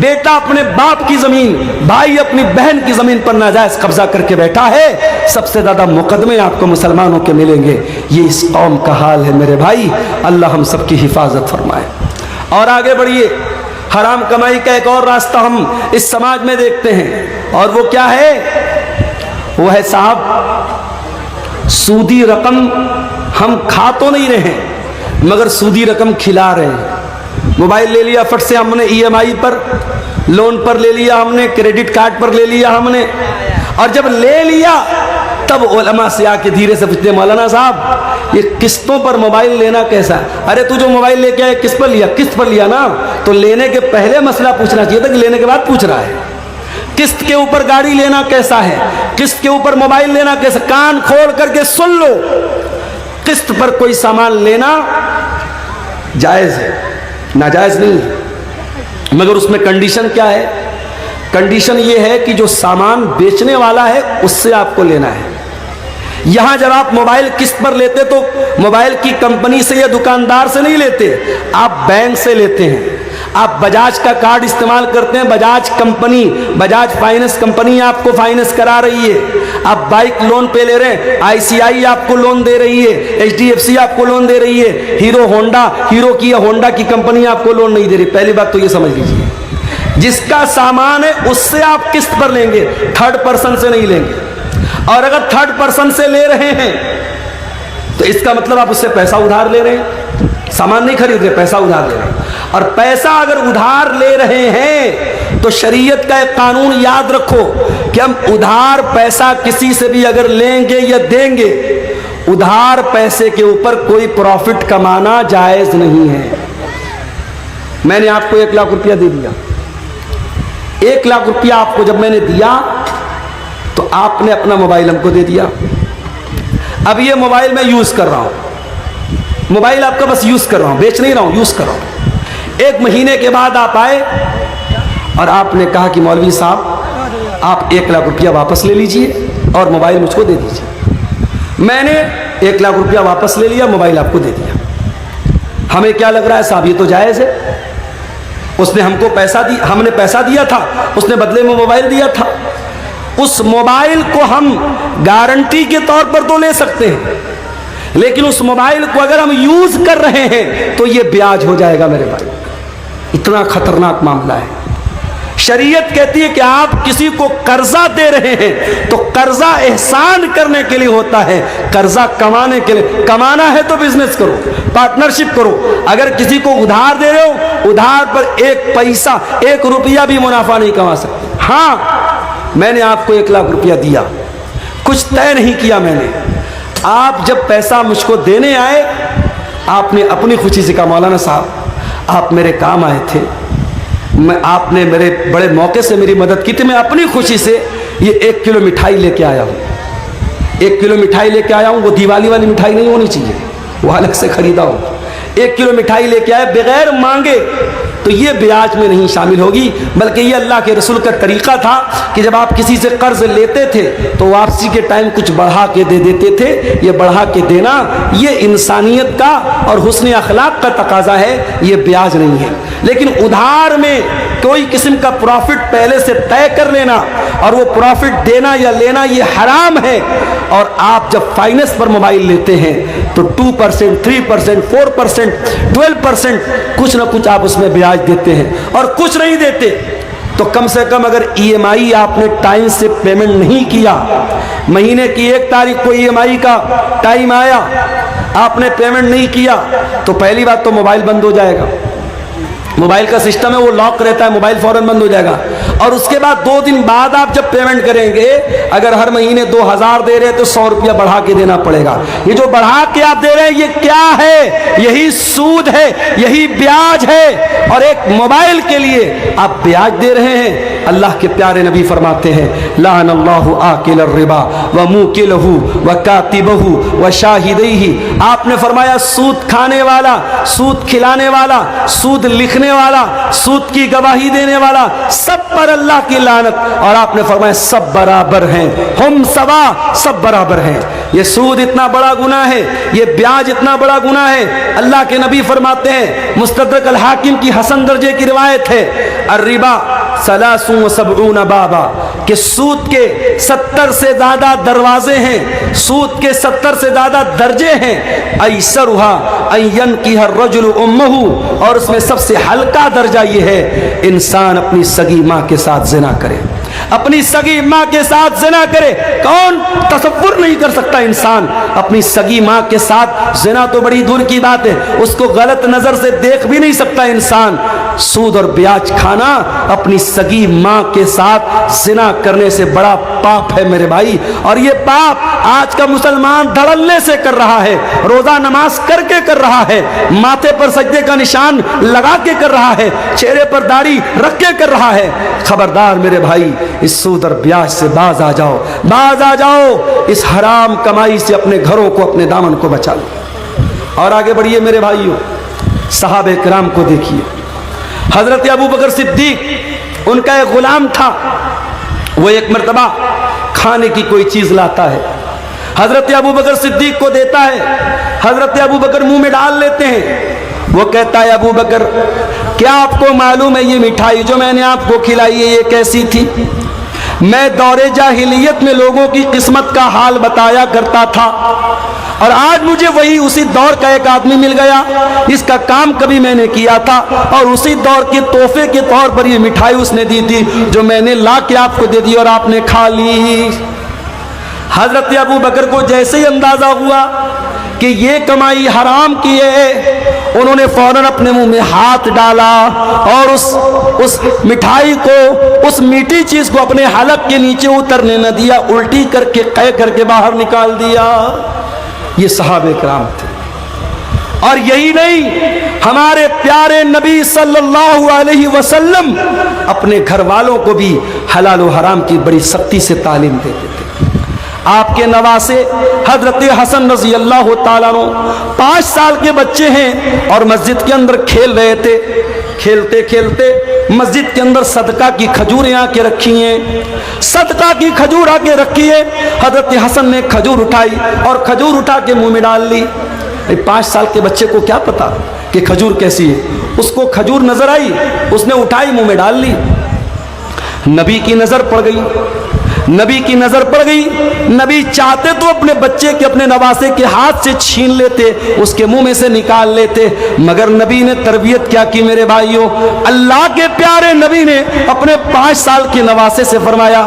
बेटा अपने बाप की जमीन, भाई अपनी बहन की जमीन पर नाजायज कब्जा करके बैठा है। सबसे ज्यादा मुकदमे आपको मुसलमानों के मिलेंगे। ये इस कौम का हाल है मेरे भाई, अल्लाह हम सबकी हिफाजत फरमाए। और आगे बढ़िए, हराम कमाई का एक और रास्ता हम इस समाज में देखते हैं, और वो क्या है? वो है साहब सूदी रकम हम खा तो नहीं रहे हैं, मगर सूदी रकम खिला रहे हैं। मोबाइल ले लिया फट से हमने, EMI पर, लोन पर ले लिया हमने, क्रेडिट कार्ड पर ले लिया हमने, और जब ले लिया तब उलमा से आके धीरे से पूछते, मौलाना साहब ये किस्तों पर मोबाइल लेना कैसा है? अरे तू जो मोबाइल लेके आया किस्त पर लिया? किस्त पर लिया ना, तो लेने के पहले मसला पूछना चाहिए था कि लेने के बाद पूछ रहा है। किस्त के ऊपर गाड़ी लेना कैसा है, किस्त के ऊपर मोबाइल लेना कैसा? कान खोल करके सुन लो, किस्त पर कोई सामान लेना जायज है, नाजायज नहीं है, मगर उसमें कंडीशन क्या है? कंडीशन ये है कि जो सामान बेचने वाला है उससे आपको लेना है। यहां जब आप मोबाइल किस्त पर लेते तो मोबाइल की कंपनी से या दुकानदार से नहीं लेते, आप बैंक से लेते हैं। आप बजाज का कार्ड इस्तेमाल करते हैं, Bajaj company, Bajaj finance company आपको फाइनेंस करा रही है। आप बाइक लोन पे ले रहे हैं, ICI आपको लोन दे रही है, HDFC आपको लोन दे रही है, हीरो की या होंडा की कंपनी आपको लोन नहीं दे रही। पहली बात तो ये समझ लीजिए, जिसका सामान है उससे आप किस्त पर लेंगे, थर्ड पर्सन से नहीं लेंगे। और अगर थर्ड पर्सन से ले रहे हैं तो इसका मतलब आप उससे पैसा उधार ले रहे हैं, सामान नहीं खरीद रहे, पैसा उधार ले रहे हैं। और पैसा अगर उधार ले रहे हैं तो शरीयत का एक कानून याद रखो कि हम उधार पैसा किसी से भी अगर लेंगे या देंगे, उधार पैसे के ऊपर कोई प्रॉफिट कमाना जायज नहीं है। मैंने आपको 1 लाख रुपया दे दिया, 1 लाख रुपया आपको जब मैंने दिया तो आपने अपना मोबाइल हमको दे दिया। अब ये मोबाइल मैं यूज कर रहा हूं, मोबाइल आपका बस यूज कर रहा हूं, बेच नहीं रहा हूं, यूज कर रहा हूं। 1 महीने के बाद आप आए और आपने कहा कि मौलवी साहब आप 1 लाख रुपया वापस ले लीजिए और मोबाइल मुझको दे दीजिए। मैंने 1 लाख रुपया वापस ले लिया, मोबाइल आपको दे दिया। हमें क्या लग रहा है साहब, ये तो जायज़ है। उसने हमको पैसा दी, हमने पैसा दिया था, उसने बदले में मोबाइल दिया था। उस मोबाइल को हम गारंटी के तौर पर तो ले सकते हैं, लेकिन उस मोबाइल को अगर हम यूज कर रहे हैं तो ये ब्याज हो जाएगा मेरे भाई। इतना खतरनाक मामला है। शरीयत कहती है कि आप किसी को कर्जा दे रहे हैं तो कर्जा एहसान करने के लिए होता है, कर्जा कमाने के लिए। कमाना है तो बिजनेस करो, पार्टनरशिप करो। अगर किसी को उधार दे रहे हो, उधार पर 1 पैसा 1 रुपया भी मुनाफा नहीं कमा सकते। हाँ, मैंने आपको 1 लाख रुपया दिया, कुछ तय नहीं किया मैंने। आप जब पैसा मुझको देने आए, आपने अपनी खुशी से कहा मौलाना साहब आप मेरे काम आए थे, आपने मेरे बड़े मौके से मेरी मदद की थी, मैं अपनी खुशी से ये 1 किलो मिठाई लेके आया हूँ। 1 किलो मिठाई लेके आया हूँ, वो दिवाली वाली मिठाई नहीं होनी चाहिए, वो अलग से खरीदा हो। 1 किलो मिठाई लेके आए बगैर मांगे, तो ये ब्याज में नहीं शामिल होगी, बल्कि ये अल्लाह के रसूल का तरीका था कि जब आप किसी से कर्ज लेते थे तो वापसी के टाइम कुछ बढ़ा के दे देते थे। ये बढ़ा के देना ये इंसानियत का और हुस्न अखलाक का तकाजा है, ये ब्याज नहीं है। लेकिन उधार में कोई किस्म का प्रॉफिट पहले से तय कर लेना और वो प्रॉफिट देना या लेना ये हराम है। और आप जब फाइनेंस पर मोबाइल लेते हैं तो 2%, 3%, 4%, 12% कुछ ना कुछ आप उसमें ब्याज देते हैं, और कुछ नहीं देते तो कम से कम अगर EMI आपने टाइम से पेमेंट नहीं किया, महीने की 1 तारीख को EMI का टाइम आया, आपने पेमेंट नहीं किया, तो पहली बात तो मोबाइल बंद हो जाएगा। मोबाइल का सिस्टम है, वो लॉक रहता है, मोबाइल फौरन बंद हो जाएगा। और उसके बाद 2 दिन बाद आप जब पेमेंट करेंगे, अगर हर महीने 2000 दे रहे हैं तो 100 रुपया बढ़ा के देना पड़ेगा। ये जो बढ़ा के आप दे रहे हैं ये क्या है? यही सूद है, यही ब्याज है। और एक मोबाइल के लिए आप ब्याज दे रहे हैं। अल्लाह के प्यारे नबी फरमाते हैं लानल्लाहु आकिल रिबा व मुकिलहु व कातिबहु व शाहिदैहि। आपने फरमाया सूद खाने वाला, सूद खिलाने वाला, सूद लिखने वाला, सूद की गवाही देने वाला, सब पर अल्लाह की लानत। और आपने फरमाया सब बराबर हैं, हम सवा, सब बराबर हैं। ये सूद इतना बड़ा गुनाह है, ये ब्याज इतना बड़ा गुनाह है। अल्लाह के नबी फरमाते हैं, मुस्तदरक अल हाकिम की हसन दर्जे की रिवायत है, अर्रिबा सलासुन व सबऊन बाबा, कि सूद के 70 से ज्यादा दरवाजे हैं, सूद के 70 से ज्यादा दर्जे हैं। ऐसरुहा अय्यन की हर रजुल उम्महु, और उसमें सबसे हल्का दर्जा ये है इंसान अपनी सगी माँ के साथ जिना करे, अपनी सगी माँ के साथ जिना करे। कौन तसव्वुर नहीं कर सकता इंसान अपनी सगी माँ के साथ जिना, तो बड़ी दूर की बात है, उसको गलत नजर से देख भी नहीं सकता इंसान। सूद और ब्याज खाना अपनी सगी माँ के साथ जिना करने से बड़ा पाप है मेरे भाई। और ये पाप आज का मुसलमान धड़ल्ले से कर रहा है, रोजा नमाज करके कर रहा है, माथे पर सजदे का निशान लगा के कर रहा है, चेहरे पर दाढ़ी रख के कर रहा है। खबरदार मेरे भाई, इस सूद और ब्याज से बाज आ जाओ, बाज आ जाओ। इस हराम कमाई से अपने घरों को, अपने दामन को बचा लो। और आगे बढ़िए मेरे भाइयों, सहाबे किराम को देखिए। हजरत अबू बकर सिद्दीक, उनका एक गुलाम था, वो एक मर्तबा खाने की कोई चीज लाता है, हजरत अबू बकर सिद्दीक को देता है। हजरत अबू बकर मुंह में डाल लेते हैं। वो कहता है अबू बकर क्या आपको मालूम है ये मिठाई जो मैंने आपको खिलाई है ये कैसी थी? मैं दौरे जाहिलियत में लोगों की किस्मत का हाल बताया करता था, और आज मुझे वही उसी दौर का एक आदमी मिल गया, इसका काम कभी मैंने किया था, और उसी दौर के तोहफे के तौर पर ये मिठाई उसने दी थी जो मैंने ला के आपको दे दी और आपने खा ली। हजरत अबू बकर को जैसे ही अंदाजा हुआ कि ये कमाई हराम की है, उन्होंने फौरन अपने मुंह में हाथ डाला और उस मिठाई को, उस मीठी चीज को अपने हलक के नीचे उतरने न दिया, उल्टी करके कै करके बाहर निकाल दिया। ये सहाबे किराम थे। और यही नहीं, हमारे प्यारे नबी सल्लल्लाहु अलैहि वसल्लम अपने घर वालों को भी हलाल और हराम की बड़ी सख्ती से तालीम देते थे। आपके नवासे हजरत हसन रजी अल्लाह ताला अन्हु 5 साल के बच्चे हैं और मस्जिद के अंदर खेल रहे थे। खेलते खेलते मस्जिद के अंदर सदका की खजूरें आके रखी हैं, सदका की खजूर आके रखी है। हजरत हसन ने खजूर उठाई और खजूर उठा के मुंह में डाल ली। 5 साल के बच्चे को क्या पता कि खजूर कैसी है, उसको खजूर नजर आई, उसने उठाई मुंह में डाल ली। नबी की नजर पड़ गई, नबी की नजर पड़ गई। नबी चाहते तो अपने बच्चे के, अपने नवासे के हाथ से छीन लेते, उसके मुंह में से निकाल लेते, मगर नबी ने तरबियत क्या की मेरे भाइयों। अल्लाह के प्यारे नबी ने अपने 5 साल के नवासे से फरमाया,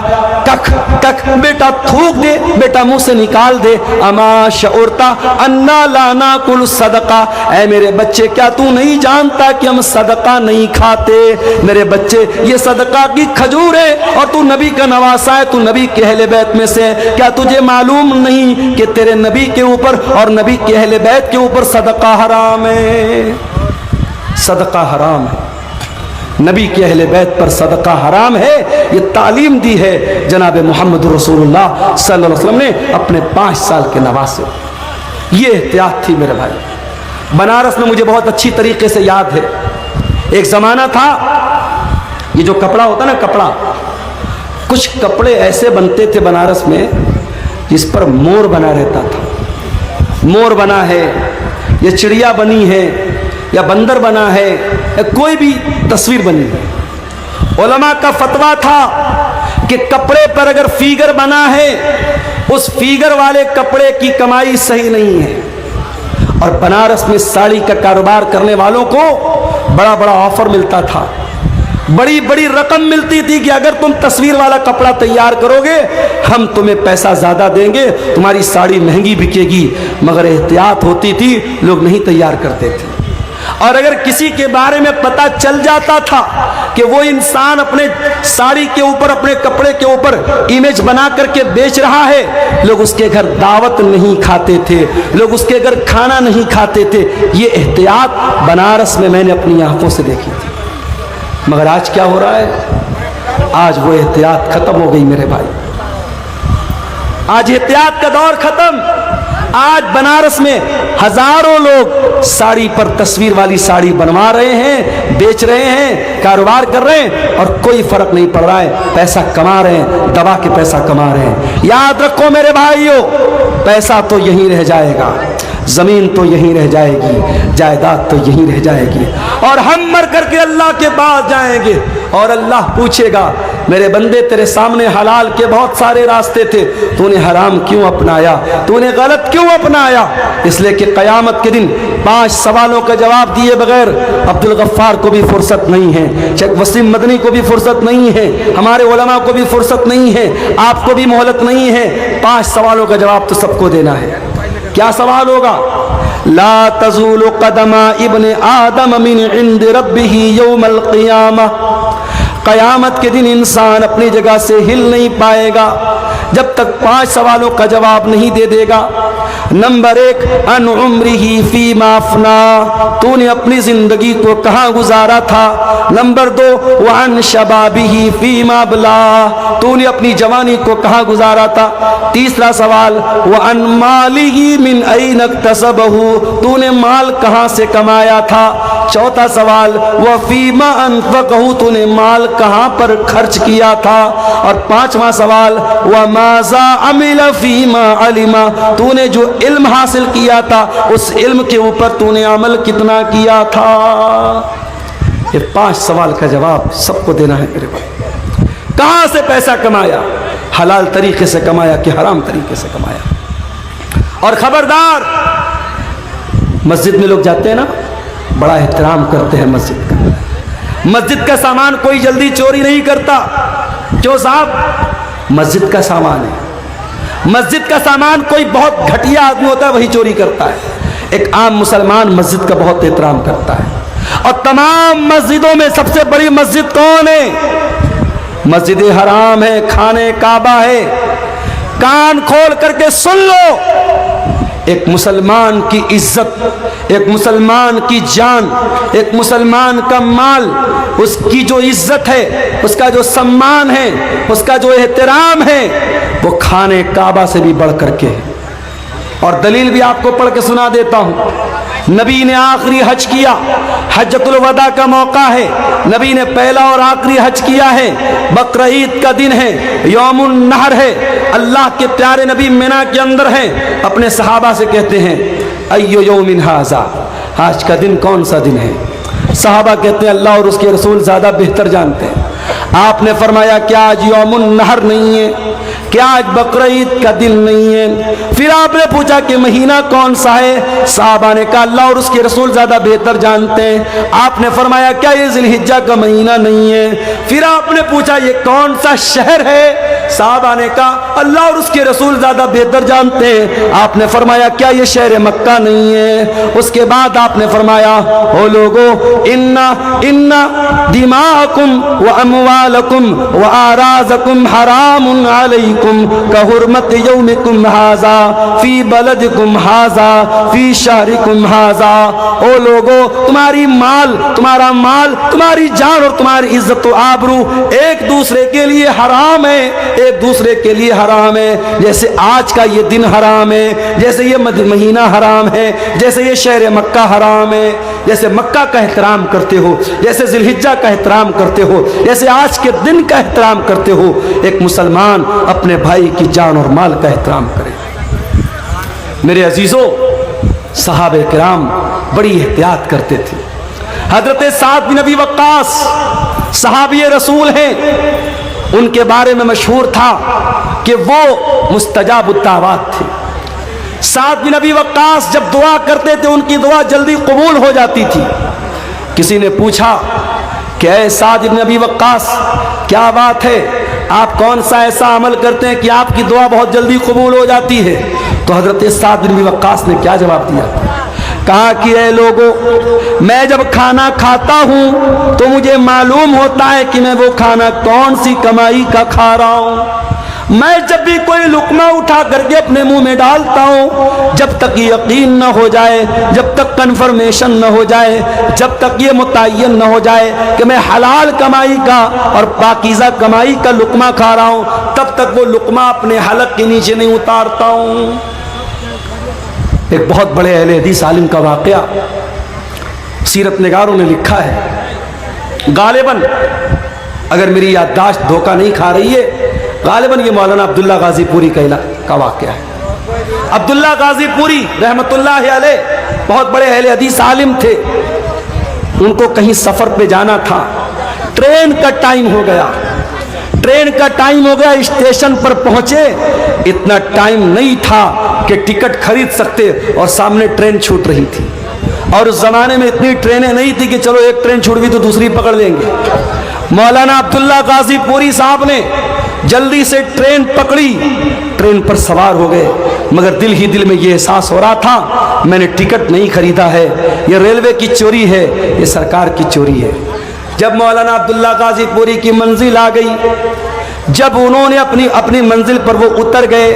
कख कख बेटा थूक दे, बेटा मुंह से निकाल दे। अमा शऊरता अन्ना लाना कुल सदका, ऐ मेरे बच्चे क्या तू नहीं जानता कि हम सदका नहीं खाते। मेरे बच्चे ये सदका की खजूर है और तू नबी का नवासा है, तू नबी के अहले बैत में से। क्या तुझे मालूम नहीं कि तेरे नबी के ऊपर और नबी के अहले बैत के ऊपर सदका हराम है, सदका हराम है। नबी के अहले बैत पर सदका हराम है। ये तालीम दी है जनाब मोहम्मद रसूलुल्लाह सल्लल्लाहु अलैहि वसल्लम ने अपने 5 साल के नवासे। ये एहतियात थी मेरे भाई। बनारस में मुझे बहुत अच्छी तरीके से याद है, एक जमाना था, ये जो कपड़ा होता ना, कपड़ा, कुछ कपड़े ऐसे बनते थे बनारस में जिस पर मोर बना रहता था। मोर बना है या चिड़िया बनी है या बंदर बना है या कोई भी तस्वीर बनी है। उलमा का फतवा था कि कपड़े पर अगर फिगर बना है, उस फिगर वाले कपड़े की कमाई सही नहीं है। और बनारस में साड़ी का कारोबार करने वालों को बड़ा बड़ा ऑफर मिलता था, बड़ी बड़ी रकम मिलती थी कि अगर तुम तस्वीर वाला कपड़ा तैयार करोगे हम तुम्हें पैसा ज्यादा देंगे, तुम्हारी साड़ी महंगी बिकेगी। मगर एहतियात होती थी, लोग नहीं तैयार करते थे। और अगर किसी के बारे में पता चल जाता था कि वो इंसान अपने साड़ी के ऊपर, अपने कपड़े के ऊपर इमेज बना करके बेच रहा है, लोग उसके घर दावत नहीं खाते थे, लोग उसके घर खाना नहीं खाते थे। ये एहतियात बनारस में मैंने अपनी आंखों से देखी थी। मगर आज क्या हो रहा है, आज वो एहतियात खत्म हो गई मेरे भाई। आज एहतियात का दौर खत्म। आज बनारस में हजारों लोग साड़ी पर तस्वीर वाली साड़ी बनवा रहे हैं, बेच रहे हैं, कारोबार कर रहे हैं और कोई फर्क नहीं पड़ रहा है, पैसा कमा रहे हैं, दबा के पैसा कमा रहे हैं। याद रखो मेरे भाइयों, पैसा तो यहीं रह जाएगा, जमीन तो यहीं रह जाएगी, जायदाद तो यहीं रह जाएगी, और हम मर करके अल्लाह के पास जाएंगे और अल्लाह पूछेगा, मेरे बंदे तेरे सामने हलाल के बहुत सारे रास्ते थे, तूने हराम क्यों अपनाया, तूने गलत क्यों अपनाया। इसलिए कि क़यामत के दिन 5 सवालों का जवाब दिए बगैर अब्दुल गफ्फार को भी फुर्सत नहीं है, शेख वसीम मदनी को भी फुर्सत नहीं है, हमारे उलमा को भी फुर्सत नहीं है, आपको भी मोहलत नहीं है। 5 सवालों का जवाब तो सबको देना है। क्या सवाल होगा? ला तज़ूलु क़दमा इब्ने आदम मिन इंद रब्बिही यौमल क़ियामा। क़यामत के दिन इंसान अपनी जगह से हिल नहीं पाएगा जब तक 5 सवालों का जवाब नहीं दे देगा। नंबर 1, अन उम्रिही फीमा अफ़ना, तूने अपनी जिंदगी को कहाँ गुजारा था। नंबर 2, वन शबाबिही फीमा अबला, तूने अपनी जवानी को कहाँ गुजारा था। तीसरा सवाल, वन मालिही मिन ऐन इक्तसबहू, तूने माल कहाँ से कमाया था। चौथा सवाल, व फीमा अनफ़क़हू, तूने माल कहाँ पर खर्च किया था। और 5वां सवाल, व माज़ा अमिल फीमा अलिमा, तूने जो इल्म हासिल किया था उस इल्म के ऊपर तूने अमल कितना किया था। ये 5 सवाल का जवाब सबको देना है मेरे भाई। कहाँ से पैसा कमाया, हलाल तरीके से कमाया कि हराम तरीके से कमाया। और खबरदार, मस्जिद में लोग जाते हैं ना, बड़ा एहतराम करते हैं मस्जिद का। मस्जिद का सामान कोई जल्दी चोरी नहीं करता। क्यों साहब? मस्जिद का सामान है, मस्जिद का सामान कोई बहुत घटिया आदमी होता है वही चोरी करता है। एक आम मुसलमान मस्जिद का बहुत एहतराम करता है। और तमाम मस्जिदों में सबसे बड़ी मस्जिद कौन है? मस्जिद हराम है, खाने काबा है। कान खोल करके सुन लो, एक मुसलमान की इज्जत, एक मुसलमान की जान, एक मुसलमान का माल, उसकी जो इज्जत है, उसका जो सम्मान है, उसका जो एहतराम है, वो खाने काबा से भी बढ़ करके है। और दलील भी आपको पढ़ के सुना देता हूं। नबी ने आखिरी हज किया, हज्जतुल वदा का मौका है, नबी ने पहला और आखिरी हज किया है, बकरा ईद का दिन है, यौमुन नहर है, अल्लाह के प्यारे नबी मिना के अंदर हैं। अपने सहाबा से कहते हैं अय्यो यौमिन हाज़ा, आज का दिन कौन सा दिन है? सहाबा कहते हैं अल्लाह और उसके रसूल ज़्यादा बेहतर जानते हैं। आपने फरमाया क्या आज यौमुन नहर नहीं है, क्या आज बकरा ईद का दिन नहीं है? फिर आपने पूछा कि महीना कौन सा है? साहबा ने कहा अल्लाह और उसके रसूल ज्यादा बेहतर जानते हैं। आपने फरमाया क्या ये जिलहिज्जा का महीना नहीं है? फिर आपने पूछा ये कौन सा शहर है? साहबा ने कहा अल्लाह और उसके रसूल ज्यादा बेहतर जानते हैं। आपने फरमाया क्या ये शहर मक्का नहीं है? उसके बाद आपने फरमाया ओ लोगो इन्ना इन्ना दिमाकुम व अमवालकुम व आराज़कुम हरामुन अलैकुम कहुरमत यौमिकुम हाज़ा फी बलदिकुम हाज़ा फी शहरिकुम हाज़ा। ओ लोगो तुम्हारी माल, तुम्हारा माल, तुम्हारी जान और तुम्हारी इज्जत व आबरू एक दूसरे के लिए हराम है, एक दूसरे के लिए हराम है। जैसे आज का ये दिन हराम है, जैसे ये महीना हराम है, जैसे ये शहर मक्का हराम है, जैसे मक्का का एहतराम करते हो, जैसे जिलहिज्जा का एहतराम करते हो, जैसे आज के दिन का एहतराम करते हो, एक मुसलमान अपने भाई की जान और माल का एहतराम करे। मेरे अजीजों, सहाबे किराम बड़ी एहतियात करते थे। हजरत साद बिन अबी वक्कास सहाबी रसूल हैं, उनके बारे में मशहूर था कि वो मुस्तजाबुद दावत थे। साद बिन अबी वक्कास जब दुआ करते थे उनकी दुआ जल्दी कबूल हो जाती थी। किसी ने पूछा कि ऐ साद बिन अबी वक्कास क्या बात है, आप कौन सा ऐसा अमल करते हैं कि आपकी दुआ बहुत जल्दी कबूल हो जाती है? तो हजरत साद बिन अबी वक्कास ने क्या जवाब दिया? कहा कि ऐ लोगों, मैं जब खाना खाता हूं तो मुझे मालूम होता है कि मैं वो खाना कौन सी कमाई का खा रहा हूं। मैं जब भी कोई लुकमा उठा करके अपने मुंह में डालता हूं, जब तक ये यकीन न हो जाए, जब तक कंफर्मेशन न हो जाए, जब तक ये मुतय्यन न हो जाए कि मैं हलाल कमाई का और पाकीज़ा कमाई का लुकमा खा रहा हूं, तब तक वो लुकमा अपने हलक के नीचे नहीं उतारता हूं। एक बहुत बड़े अहले हदीस आलिम का वाक़या सीरत निगारों ने लिखा है। गालिबन अगर मेरी याददाश्त धोखा नहीं खा रही है, गालिबन ये मौलाना अब्दुल्ला गाजीपुरी का वाक़या है। अब्दुल्ला गाजीपुरी रहमतुल्लाह अलैह बहुत बड़े अहले हदीस आलिम थे। उनको कहीं सफ़र पे जाना था, ट्रेन का टाइम हो गया, ट्रेन का टाइम हो गया, स्टेशन पर पहुंचे, इतना टाइम नहीं था कि टिकट खरीद सकते और सामने ट्रेन छूट रही थी। और उस जमाने में इतनी ट्रेनें नहीं थी कि चलो एक ट्रेन छूट गई तो दूसरी पकड़ लेंगे। मौलाना अब्दुल्ला गाजीपुरी साहब ने जल्दी से ट्रेन पकड़ी, ट्रेन पर सवार हो गए, मगर दिल ही दिल में ये एहसास हो रहा था मैंने टिकट नहीं खरीदा है, ये रेलवे की चोरी है, ये सरकार की चोरी है। जब मौलाना अब्दुल्ला गाजीपुरी की मंजिल आ गई, जब उन्होंने अपनी मंजिल पर वो उतर गए,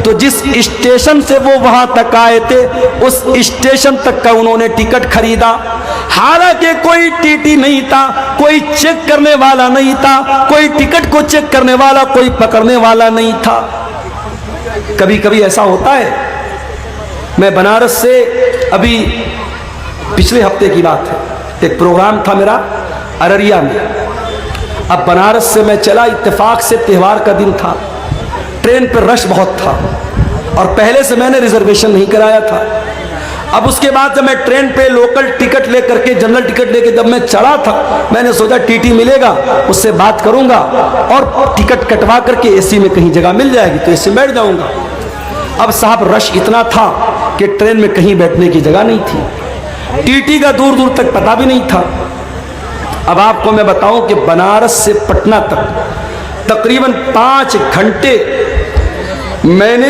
तो जिस स्टेशन से वो वहां तक आए थे उस स्टेशन तक का उन्होंने टिकट खरीदा। हालांकि कोई टीटी नहीं था, कोई चेक करने वाला नहीं था, कोई टिकट को चेक करने वाला, कोई पकड़ने वाला नहीं था। कभी कभी ऐसा होता है। मैं बनारस से अभी पिछले हफ्ते की बात है, एक प्रोग्राम था मेरा अररिया में। अब बनारस से मैं चला, इत्तेफाक से त्यौहार का दिन था, ट्रेन पर रश बहुत था और पहले से मैंने रिजर्वेशन नहीं कराया था। अब उसके बाद जब मैं ट्रेन पे लोकल टिकट लेकर के, जनरल टिकट लेके जब मैं चढ़ा था, मैंने सोचा टीटी मिलेगा, उससे बात करूंगा और टिकट कटवा करके एसी में कहीं जगह मिल जाएगी तो एसी में बैठ जाऊंगा। अब साहब रश इतना था कि ट्रेन में कहीं बैठने की जगह नहीं थी, टीटी का दूर दूर तक पता भी नहीं था। अब आपको मैं बताऊं कि बनारस से पटना तक तकरीबन 5 घंटे मैंने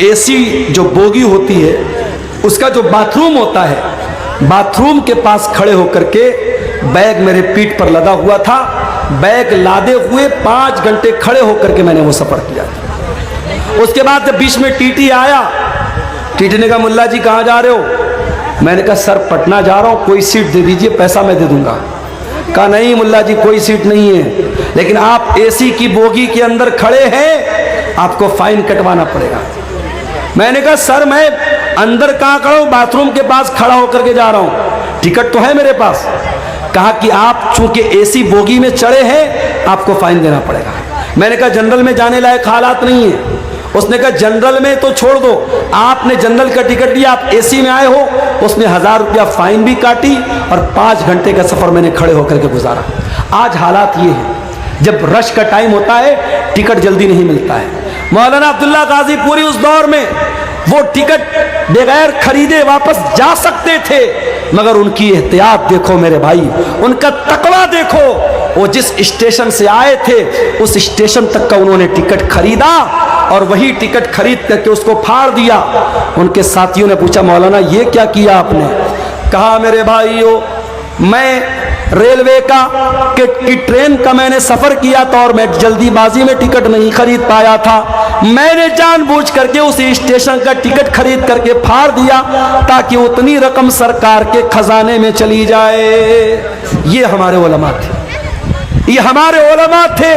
एसी जो बोगी होती है उसका जो बाथरूम होता है, बाथरूम के पास खड़े होकर के, बैग मेरे पीठ पर लदा हुआ था, बैग लादे हुए 5 घंटे खड़े होकर के मैंने वो सफ़र किया। उसके बाद जब बीच में टीटी आया, टीटी ने कहा मुल्ला जी कहाँ जा रहे हो? मैंने कहा सर पटना जा रहा हूँ, कोई सीट दे दीजिए, पैसा मैं दे दूंगा। कहा नहीं मुल्ला जी कोई सीट नहीं है, लेकिन आप एसी की बोगी के अंदर खड़े हैं, आपको फाइन कटवाना पड़ेगा। मैंने कहा सर मैं अंदर कहाँ खड़ा हूँ? बाथरूम के पास खड़ा होकर के जा रहा हूँ, टिकट तो है मेरे पास। कहा कि आप चूंकि एसी बोगी में चढ़े हैं आपको फाइन देना पड़ेगा। मैंने कहा जनरल में जाने लायक हालात नहीं है। उसने कहा जनरल में तो छोड़ दो, आपने जनरल का टिकट लिया, आप एसी में आए हो। उसने 1000 रुपया फाइन भी काटी और 5 घंटे का सफर मैंने खड़े होकर के गुजारा। आज हालात ये है, जब रश का टाइम होता है टिकट जल्दी नहीं मिलता है। मौलाना अब्दुल्ला गाजी पूरी उस दौर में वो टिकट बगैर खरीदे वापस जा सकते थे, मगर उनकी एहतियात देखो मेरे भाई, उनका तकवा देखो। वो जिस स्टेशन से आए थे उस स्टेशन तक का उन्होंने टिकट खरीदा और वही टिकट खरीद करके उसको फाड़ दिया। उनके साथियों ने पूछा मौलाना ये क्या किया आपने? कहा मेरे भाइयों, मैं रेलवे की ट्रेन का मैंने सफर किया था और मैं जल्दीबाजी में टिकट नहीं खरीद पाया था। मैंने जानबूझ करके उस स्टेशन का टिकट खरीद करके फाड़ दिया ताकि उतनी रकम सरकार के खजाने में चली जाए। ये हमारे उलमा थे, ये हमारे उलमा थे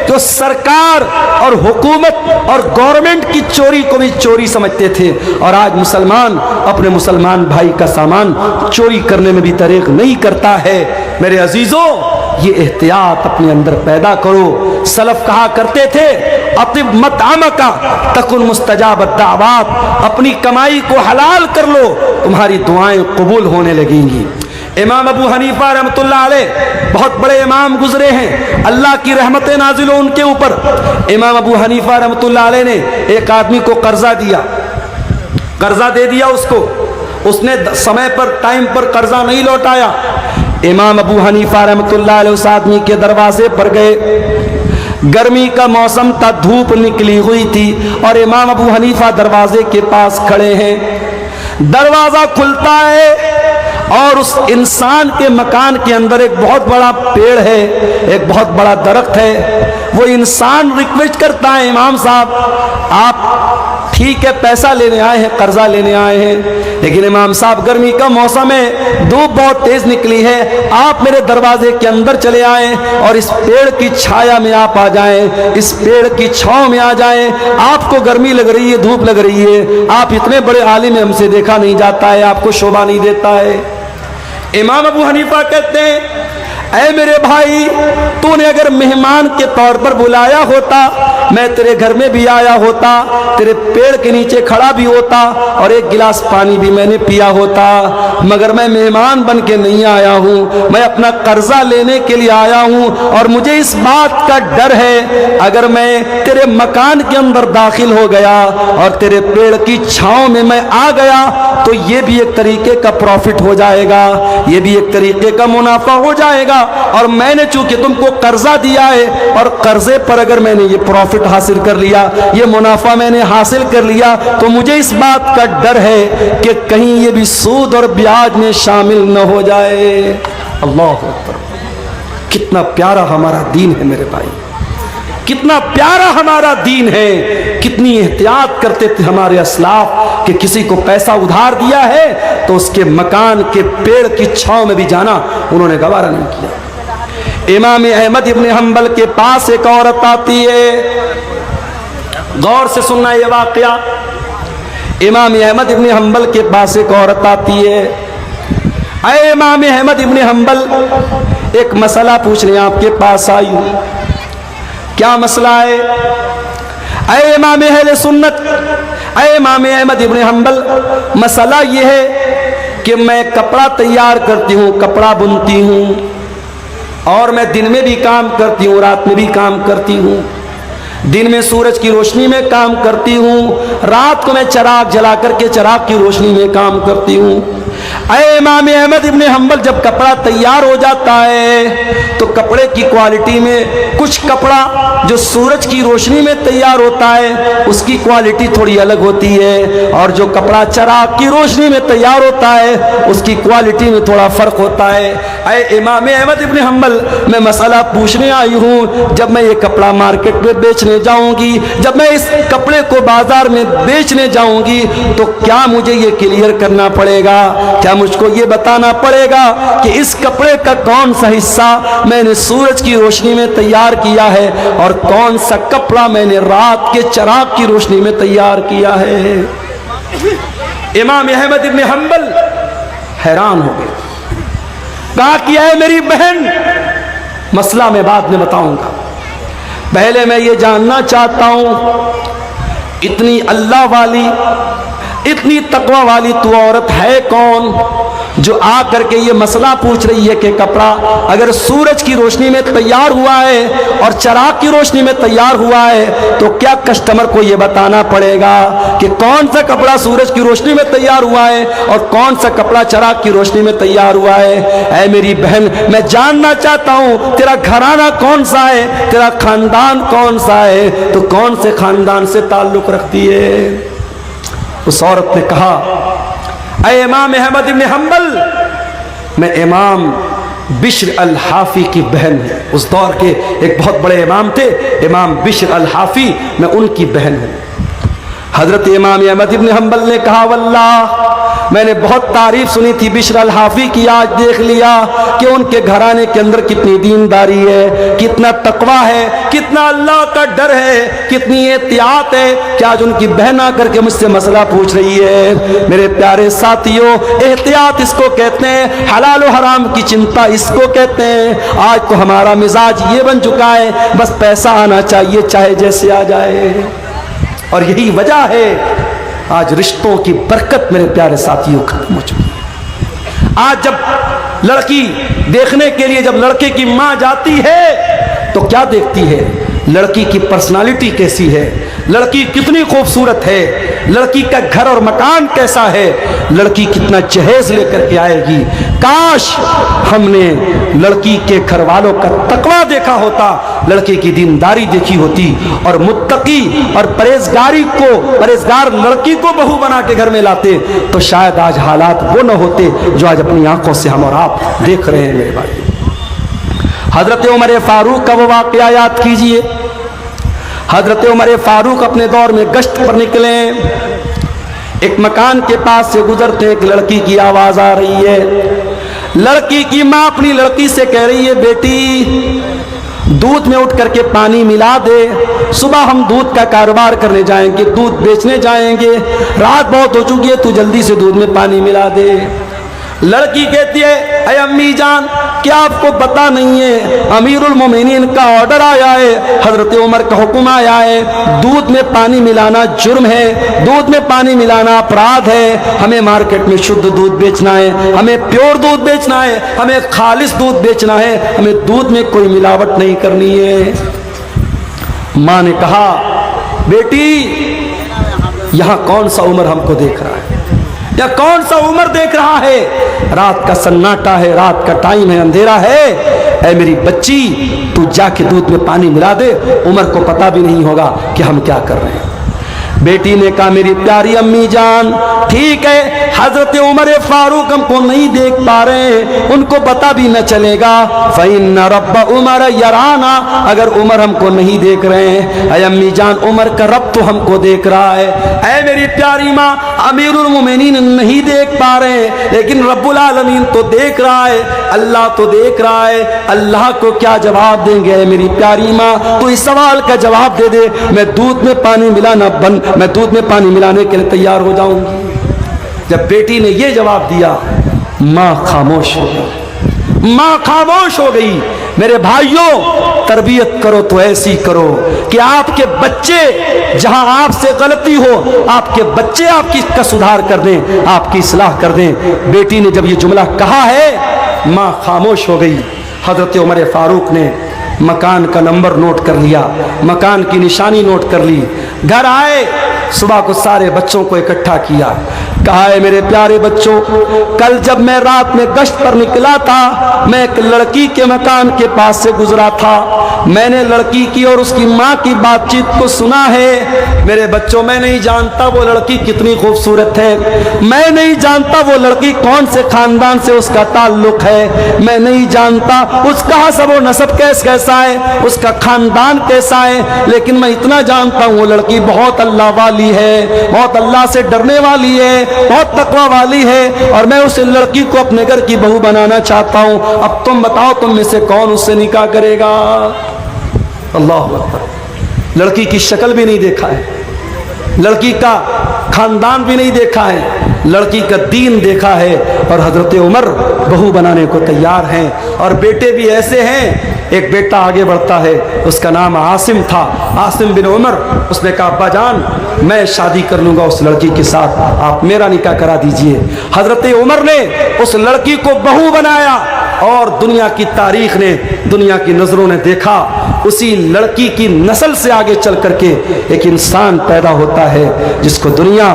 जो सरकार और हुकूमत और गवर्नमेंट की चोरी को भी चोरी समझते थे। और आज मुसलमान अपने मुसलमान भाई का सामान चोरी करने में भी तरीक़ नहीं करता है। मेरे अजीजों, ये एहतियात अपने अंदर पैदा करो। सलफ कहा करते थे अतिब मतआमका तकुन मुस्तजाब दावात, अपनी कमाई को हलाल कर लो, तुम्हारी दुआएं कबूल होने लगेंगी। इमाम अबू हनीफा रहमतुल्लाह अलैह बहुत बड़े इमाम गुजरे हैं, अल्लाह की रहमतें नाजिल हो उनके ऊपर। इमाम अबू हनीफा रहमतुल्लाह अलैह ने एक आदमी को कर्जा दिया, कर्जा दे दिया उसको, उसने समय पर टाइम पर कर्जा नहीं लौटाया। इमाम अबू हनीफा रहमतुल्लाह अलैह उस आदमी के दरवाजे पर गए। गर्मी का मौसम था, धूप निकली हुई थी और इमाम अबू हनीफा दरवाजे के पास खड़े हैं। दरवाजा खुलता है और उस इंसान के मकान के अंदर एक बहुत बड़ा पेड़ है, एक बहुत बड़ा दरख्त है। वो इंसान रिक्वेस्ट करता है इमाम साहब आप ठीक है पैसा लेने आए हैं, कर्जा लेने आए हैं, लेकिन इमाम साहब गर्मी का मौसम है, धूप बहुत तेज निकली है, आप मेरे दरवाजे के अंदर चले आए और इस पेड़ की छाया में आप आ जाएं, इस पेड़ की छांव में आ जाएं। आपको गर्मी लग रही है, धूप लग रही है, आप इतने बड़े आलिम हैं, हमसे देखा नहीं जाता है, आपको शोभा नहीं देता है। इमाम अबू हनीफा कहते हैं ऐ मेरे भाई, तूने अगर मेहमान के तौर पर बुलाया होता, मैं तेरे घर में भी आया होता, तेरे पेड़ के नीचे खड़ा भी होता और एक गिलास पानी भी मैंने पिया होता, मगर मैं मेहमान बन के नहीं आया हूँ, मैं अपना कर्जा लेने के लिए आया हूँ। और मुझे इस बात का डर है अगर मैं तेरे मकान के अंदर दाखिल हो गया और तेरे पेड़ की छांव में मैं आ गया तो ये भी एक तरीके का प्रॉफिट हो जाएगा, ये भी एक तरीके का मुनाफा हो जाएगा। और मैंने चूंकि तुमको कर्जा दिया है और कर्जे पर अगर मैंने ये प्रॉफिट हासिल कर लिया, ये मुनाफा मैंने हासिल कर लिया, तो मुझे इस बात का डर है कि कहीं ये भी सूद और ब्याज में शामिल न हो जाए। अल्लाह अकबर, कितना प्यारा हमारा दीन है मेरे भाई, कितना प्यारा हमारा दीन है। कितनी एहतियात करते थे हमारे असलाफ कि किसी को पैसा उधार दिया है तो उसके मकान के पेड़ की छांव में भी जाना उन्होंने गवारा नहीं किया। इमाम अहमद इब्न हंबल के पास एक औरत आती है, गौर से सुनना ये वाकया। इमाम अहमद इब्न हंबल के पास एक औरत आती है। अरे इमाम अहमद इब्न हंबल, एक मसला पूछने आपके पास आई हूं, क्या मसला है? अरे इमाम अहले सुन्नत, अरे इमाम अहमद इब्न हंबल, मसला ये है कि मैं कपड़ा तैयार करती हूँ, कपड़ा बुनती हूँ और मैं दिन में भी काम करती हूँ, रात में भी काम करती हूँ। दिन में सूरज की रोशनी में काम करती हूँ, रात को मैं चिराग जला करके चिराग की रोशनी में काम करती हूँ। अरे इमाम अहमद इब्न हंबल, जब कपड़ा तैयार हो जाता है तो कपड़े की क्वालिटी में कुछ कपड़ा जो सूरज की रोशनी में तैयार होता है उसकी क्वालिटी थोड़ी अलग होती है, और जो कपड़ा चिराग की रोशनी में तैयार होता है उसकी क्वालिटी में थोड़ा फर्क होता है। अरे इमाम अहमद इब्न हंबल, मैं मसला पूछने आई हूँ, जब मैं ये कपड़ा मार्केट में बेचने जाऊँगी, जब मैं इस कपड़े को बाजार में बेचने जाऊँगी तो क्या मुझे ये क्लियर करना पड़ेगा, क्या मुझको ये बताना पड़ेगा कि इस कपड़े का कौन सा हिस्सा मैंने सूरज की रोशनी में तैयार किया है और कौन सा कपड़ा मैंने रात के चिराग की रोशनी में तैयार किया है? इमाम अहमद इब्न हंबल हैरान हो गए, कहा कि है मेरी बहन, मसला मैं बाद में बताऊंगा, पहले मैं ये जानना चाहता हूं इतनी अल्लाह वाली, इतनी तकवा वाली तू औरत है कौन जो आ करके ये मसला पूछ रही है कि कपड़ा अगर सूरज की रोशनी में तैयार हुआ है और चिराग की रोशनी में तैयार हुआ है तो क्या कस्टमर को ये बताना पड़ेगा कि कौन सा कपड़ा सूरज की रोशनी में तैयार हुआ है और कौन सा कपड़ा चिराग की रोशनी में तैयार हुआ है? ऐ मेरी बहन, मैं जानना चाहता हूं तेरा घराना कौन सा है, तेरा खानदान कौन सा है, तो कौन से खानदान से ताल्लुक रखती है? उस औरत ने कहा, ऐ इमाम अहमद इब्न हंबल, मैं इमाम बिश्र अल हाफी की बहन हूँ। उस दौर के एक बहुत बड़े इमाम थे इमाम बिश्र अल हाफी, मैं उनकी बहन हूँ। हजरत इमाम अहमद इब्न हंबल ने कहा, वल्लाह मैंने बहुत तारीफ सुनी थी बिश्र अल हाफी की, आज देख लिया कि उनके घराने के अंदर कितनी दीनदारी है, कितना तकवा है, कितना अल्लाह का डर है, कितनी एहतियात है कि आज उनकी बहन आकर के मुझसे मसला पूछ रही है। मेरे प्यारे साथियों, एहतियात इसको कहते हैं, हलाल और हराम की चिंता इसको कहते हैं। आज तो हमारा मिजाज ये बन चुका है, बस पैसा आना चाहिए चाहे जैसे आ जाए, और यही वजह है आज रिश्तों की बरकत मेरे प्यारे साथियों खत्म हो चुकी है। आज जब लड़की देखने के लिए जब लड़के की माँ जाती है तो क्या देखती है? लड़की की पर्सनालिटी कैसी है, लड़की कितनी खूबसूरत है, लड़की का घर और मकान कैसा है, लड़की कितना जहेज लेकर के आएगी। काश हमने लड़की के घर वालों का तकवा देखा होता, लड़के की दीनदारी देखी होती और मुत्तकी और परहेजगार लड़की को बहू बना के घर में लाते तो शायद आज हालात वो न होते जो आज अपनी आंखों से हम और आप देख रहे हैं। मेरे भाई, हजरत उमर फारूक का वो वाकया याद कीजिए। हजरत उमर फारूक अपने दौर में गश्त पर निकले, एक मकान के पास से गुजरते एक लड़की की आवाज आ रही है। लड़की की माँ अपनी लड़की से कह रही है, बेटी दूध में उठ करके पानी मिला दे, सुबह हम दूध का कारोबार करने जाएंगे, दूध बेचने जाएंगे, रात बहुत हो चुकी है, तू जल्दी से दूध में पानी मिला दे। लड़की कहती है, अरे अम्मी जान, क्या आपको पता नहीं है अमीरुल मोमिनीन का ऑर्डर आया है, हजरत उमर का हुक्म आया है, दूध में पानी मिलाना जुर्म है, दूध में पानी मिलाना अपराध है, हमें मार्केट में शुद्ध दूध बेचना है, हमें प्योर दूध बेचना है, हमें खालिस दूध बेचना है, हमें दूध में कोई मिलावट नहीं करनी है। माँ ने कहा, बेटी यहाँ कौन सा उमर हमको देख रहा है, या कौन सा उमर देख रहा है? रात का सन्नाटा है, रात का टाइम है, अंधेरा है। ऐ मेरी बच्ची, तू जाके दूध में पानी मिला दे, उमर को पता भी नहीं होगा कि हम क्या कर रहे हैं। बेटी ने कहा, मेरी प्यारी अम्मी जान, ठीक है, हजरत उमर फारूक हमको नहीं देख पा रहे, उनको पता भी न चलेगा। फ़इन्न रब्ब उमर यराना, अगर उमर हमको नहीं देख रहे हैं, ऐ अम्मी जान, उमर का रब तो हमको देख रहा है। ऐ मेरी प्यारी माँ, अमीरुल मोमिनीन नहीं देख पा रहे, लेकिन रब्बुल आलमीन तो देख रहा है, अल्लाह तो देख रहा है। अल्लाह को क्या जवाब देंगे? ऐ मेरी प्यारी माँ, तो इस सवाल का जवाब दे दे, मैं दूध में पानी मिलाने के लिए तैयार हो जाऊंगी। जब बेटी ने यह जवाब दिया, मां खामोश हो गई, मां खामोश हो गई। मेरे भाइयों, तरबियत करो तो ऐसी करो कि आपके बच्चे जहां आपसे गलती हो, आपके बच्चे आपकी का सुधार कर दें, आपकी इस्लाह कर दें। बेटी ने जब ये जुमला कहा है, मां खामोश हो गई। हजरत उमर फारूक ने मकान का नंबर नोट कर लिया, मकान की निशानी नोट कर ली, घर आए, सुबह को सारे बच्चों को इकट्ठा किया, कहा है मेरे प्यारे बच्चों, कल जब मैं रात में गश्त पर निकला था, मैं एक लड़की के मकान के पास से गुजरा था, मैंने लड़की की और उसकी माँ की बातचीत को सुना है। मेरे बच्चों, मैं नहीं जानता वो लड़की कितनी खूबसूरत है, मैं नहीं जानता वो लड़की कौन से खानदान से उसका ताल्लुक है, मैं नहीं जानता उसका हसब व नसब कैसा है, उसका खानदान कैसा है, लेकिन मैं इतना जानता हूँ वो लड़की बहुत अल्लाह वाली है, बहुत अल्लाह से डरने वाली है, बहुत तकवा वाली है, और मैं उस लड़की को अपने घर की बहू बनाना चाहता हूँ। अब तुम बताओ, तुम में से कौन उससे निकाह करेगा? अल्लाह अकबर। लड़की की शक्ल भी नहीं देखा है, लड़की का खानदान भी नहीं देखा है, लड़की का दीन देखा है और हजरत उमर बहू बनाने को तैयार हैं। और बेटे भी ऐसे हैं, एक बेटा आगे बढ़ता है, उसका नाम आसिम था, आसिम बिन उमर। उसने कहा अब्बा जान मैं शादी कर लूँगा उस लड़की के साथ, आप मेरा निकाह करा दीजिए। हजरत उमर ने उस लड़की को बहू बनाया और दुनिया की तारीख ने, दुनिया की नज़रों ने देखा उसी लड़की की नस्ल से आगे चल करके एक इंसान पैदा होता है जिसको दुनिया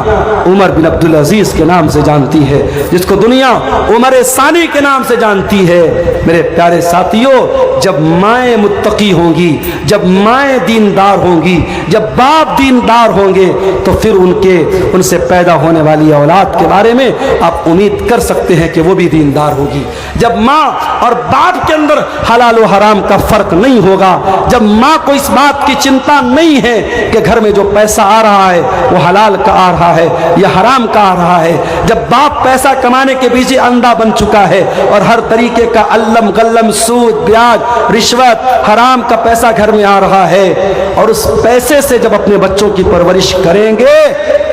उमर बिन अब्दुल अजीज के नाम से जानती है, जिसको दुनिया उमर सानी के नाम से जानती है। मेरे प्यारे साथियों, जब माएँ मुत्तकी होंगी, जब माएँ दीनदार होंगी, जब बाप दीनदार होंगे, तो फिर उनसे पैदा होने वाली औलाद के बारे में आप उम्मीद कर सकते हैं कि वो भी दीनदार होगी। जब माँ और बाप के अंदर हलाल और हराम का फर्क नहीं होगा, जब माँ को इस बात की चिंता नहीं है कि घर में जो पैसा आ रहा है वो हलाल का आ रहा है या हराम का आ रहा है, जब बाप पैसा कमाने के पीछे अंधा बन चुका है और हर तरीके का अल्लम गल्लम सूद ब्याज रिश्वत हराम का पैसा घर में आ रहा है, और उस पैसे से जब अपने बच्चों की परवरिश करेंगे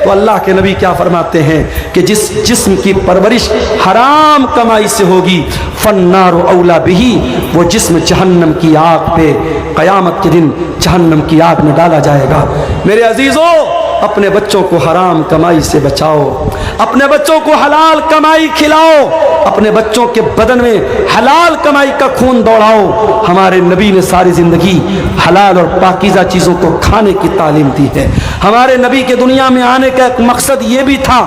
तो अल्लाह के नबी क्या फरमाते हैं कि जिस जिस्म की परवरिश हराम कमाई से होगी फन्नार औला बिही, वो जिस्म जहन्नम की आग पे क़यामत के दिन जहन्नम की आग में डाला जाएगा। मेरे अजीजों, अपने बच्चों को हराम कमाई से बचाओ, अपने बच्चों को हलाल कमाई खिलाओ, अपने बच्चों के बदन में हलाल कमाई का खून दौड़ाओ। हमारे नबी ने सारी जिंदगी हलाल और पाकीज़ा चीज़ों को खाने की तालीम दी है। हमारे नबी के दुनिया में आने का एक मकसद ये भी था,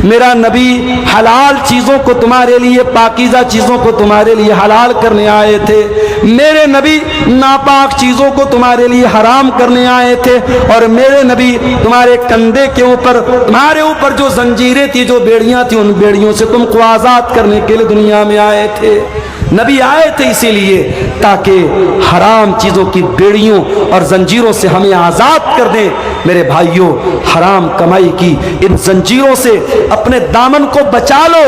मेरा नबी हलाल चीज़ों को तुम्हारे लिए, पाकीज़ा चीज़ों को तुम्हारे लिए हलाल करने आए थे। मेरे नबी नापाक चीज़ों को तुम्हारे लिए हराम करने आए थे, और मेरे नबी तुम्हारे कंधे के ऊपर, तुम्हारे ऊपर जो जंजीरें थी, जो बेड़ियां थी, उन बेड़ियों से तुमको आज़ाद करने के लिए दुनिया में आए थे। नबी आए थे इसीलिए ताकि हराम चीज़ों की बेड़ियों और जंजीरों से हमें आज़ाद कर दें। मेरे भाइयों, हराम कमाई की इन जंजीरों से अपने दामन को बचा लो।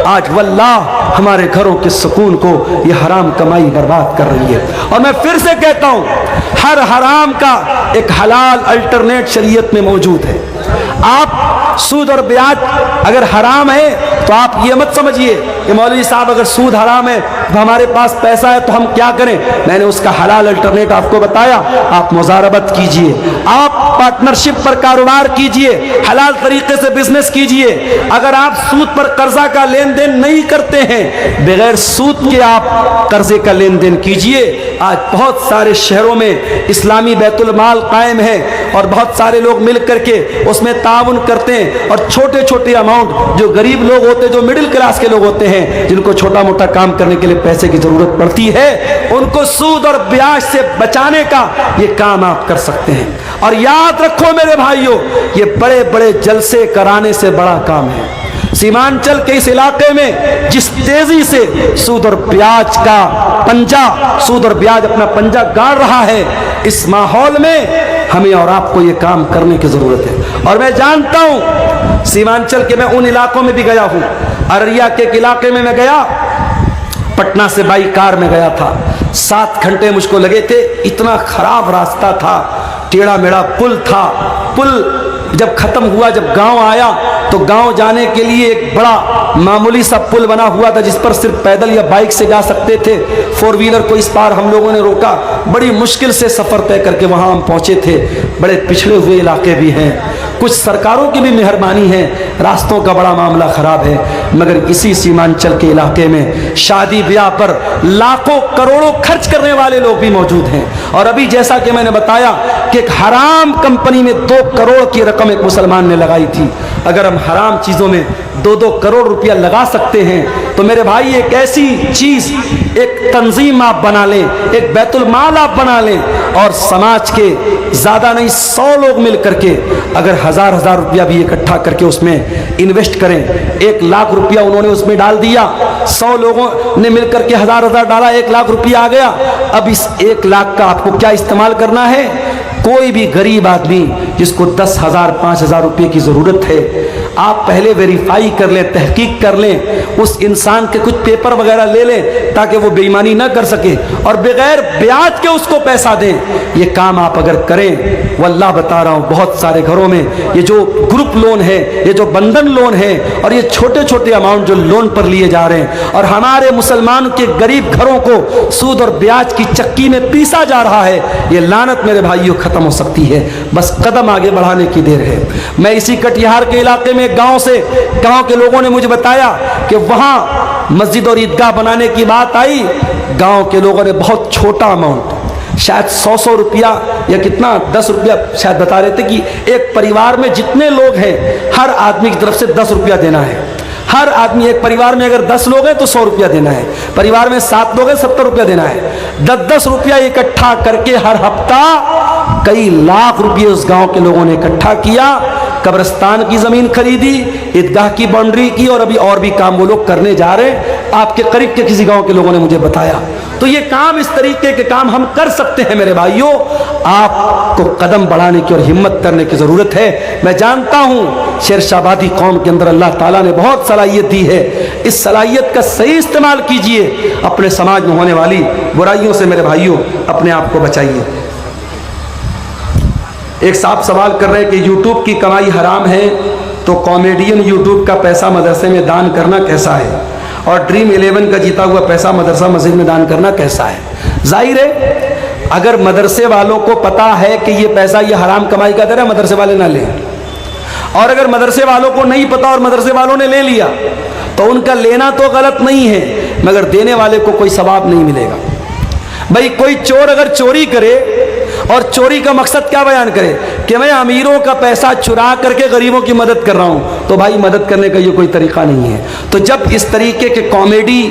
आज वल्लाह हमारे घरों के सुकून को ये हराम कमाई बर्बाद कर रही है। और मैं फिर से कहता हूँ, हर हराम का एक हलाल अल्टरनेट शरीयत में मौजूद है। आप सूद और ब्याज अगर हराम है तो आप ये मत समझिए कि मौलवी साहब अगर सूद हराम है तो हमारे पास पैसा है तो हम क्या करें। मैंने उसका हलाल अल्टरनेट आपको बताया। आप मुजारबत कीजिए, आप पार्टनरशिप पर कारोबार कीजिए, हलाल तरीके से बिजनेस कीजिए। अगर आप सूद पर कर्जा का लेन देन नहीं करते हैं, बगैर सूद के आप कर्जे का लेन देन कीजिए। आज बहुत सारे शहरों में इस्लामी बैतुल माल कायम है और बहुत सारे लोग मिल करके उसमें ताउन करते हैं, और छोटे छोटे अमाउंट जो गरीब लोग होते हैं, जो मिडिल क्लास के लोग होते हैं, जिनको छोटा मोटा काम करने के लिए पैसे की जरूरत पड़ती है, उनको सूद और ब्याज से बचाने का ये काम आप कर सकते हैं। और याद रखो मेरे भाइयों, ये बड़े बड़े जलसे कराने से बड़ा काम है। सीमांचल के इस इलाके में जिस तेजी से सूद और ब्याज का पंजा, सूद और ब्याज अपना पंजा गाड़ रहा है, इस माहौल में हमें और आपको ये काम करने की जरूरत है। और मैं जानता हूं सीमांचल के, मैं उन इलाकों में भी गया हूं। अररिया के इलाके में मैं गया, पटना से बाई कार में गया था। 7 घंटे मुझको लगे थे, इतना खराब रास्ता था, टेढ़ा मेढ़ा पुल था। पुल जब खत्म हुआ, जब गांव आया तो गांव जाने के लिए एक बड़ा मामूली सा पुल बना हुआ था जिस पर सिर्फ पैदल या बाइक से जा सकते थे। 4 व्हीलर को इस पार हम लोगों ने रोका, बड़ी मुश्किल से सफ़र तय करके वहाँ हम पहुँचे थे। बड़े पिछड़े हुए इलाके भी हैं, कुछ सरकारों की भी मेहरबानी है, रास्तों का बड़ा मामला ख़राब है। मगर इसी सीमांचल के इलाके में शादी ब्याह पर लाखों करोड़ों खर्च करने वाले लोग भी मौजूद हैं। और अभी जैसा कि मैंने बताया कि एक हराम कंपनी में 2 करोड़ की रकम एक मुसलमान ने लगाई थी। अगर हम हराम चीज़ों में 2-2 करोड़ रुपया लगा सकते हैं तो मेरे भाई एक ऐसी चीज़, एक तंजीम आप बना लें, एक बैतुल माल आप बना लें, और समाज के ज़्यादा नहीं 100 लोग मिल करके अगर हज़ार रुपया भी इकट्ठा करके उसमें इन्वेस्ट करें, 1 लाख रुपया उन्होंने उसमें डाल दिया, 100 लोगों ने मिल करके हज़ार डाला, 1 लाख रुपया आ गया। अब इस 1 लाख का आपको क्या इस्तेमाल करना है? कोई भी गरीब आदमी जिसको 10,000 5,000 रुपये की ज़रूरत है, आप पहले वेरीफाई कर लें, तहकीक कर लें, उस इंसान के कुछ पेपर वगैरह ले लें ताकि वो बेईमानी ना कर सके और बगैर ब्याज के उसको पैसा दें। ये काम आप अगर करें, वल्लाह बता रहा हूँ, बहुत सारे घरों में ये जो ग्रुप लोन है, ये जो बंधन लोन है और ये छोटे छोटे अमाउंट जो लोन पर लिए जा रहे हैं और हमारे मुसलमान के गरीब घरों को सूद और ब्याज की चक्की में पीसा जा रहा है, ये लानत मेरे भाइयों खत्म हो सकती है। बस कदम आगे बढ़ाने की देर है। मैं इसी कटिहार के इलाके में एक गांव के लोगों ने मुझे बताया कि वहां मस्जिद और ईदगाह बनाने की बात आई। गांव के लोगों ने बहुत छोटा अमाउंट, शायद 100 रुपया या कितना 10 रुपया शायद बता रहे थे कि एक परिवार में जितने लोग हैं हर आदमी की तरफ से 10 रुपया देना है। हर आदमी, एक परिवार में अगर 10 लोग हैं तो 100 रुपया देना है, परिवार में 7 लोग हैं 70 रुपया देना है। 10-10 रुपया इकट्ठा करके हर हफ्ता कई लाख रुपये उस गांव के लोगों ने इकट्ठा किया, कब्रिस्तान की जमीन खरीदी, ईदगाह की बाउंड्री की और अभी और भी काम वो लोग करने जा रहे हैं। आपके करीब के किसी गांव के लोगों ने मुझे बताया। तो ये काम, इस तरीके के काम हम कर सकते हैं मेरे भाइयों। आपको कदम बढ़ाने की और हिम्मत करने की जरूरत है। मैं जानता हूं शेरशाबादी कौम के अंदर अल्लाह ताला ने बहुत सलाहियत दी है। इस सलाहियत का सही इस्तेमाल कीजिए। अपने समाज में होने वाली बुराइयों से मेरे भाइयों अपने आप को बचाइए। एक साहब सवाल कर रहे हैं कि यूट्यूब की कमाई हराम है तो कॉमेडियन यूट्यूब का पैसा मदरसे में दान करना कैसा है, और ड्रीम 11 का जीता हुआ पैसा मदरसा मस्जिद में दान करना कैसा है। जाहिर है अगर मदरसे वालों को पता है कि ये पैसा ये हराम कमाई का दर है, मदरसे वाले ना लें, और अगर मदरसे वालों को नहीं पता और मदरसे वालों ने ले लिया तो उनका लेना तो गलत नहीं है, मगर देने वाले को कोई सवाब नहीं मिलेगा। भाई कोई चोर अगर चोरी करे और चोरी का मकसद क्या बयान करे कि मैं अमीरों का पैसा चुरा करके गरीबों की मदद कर रहा हूं, तो भाई मदद करने का ये कोई तरीका नहीं है। तो जब इस तरीके के कॉमेडी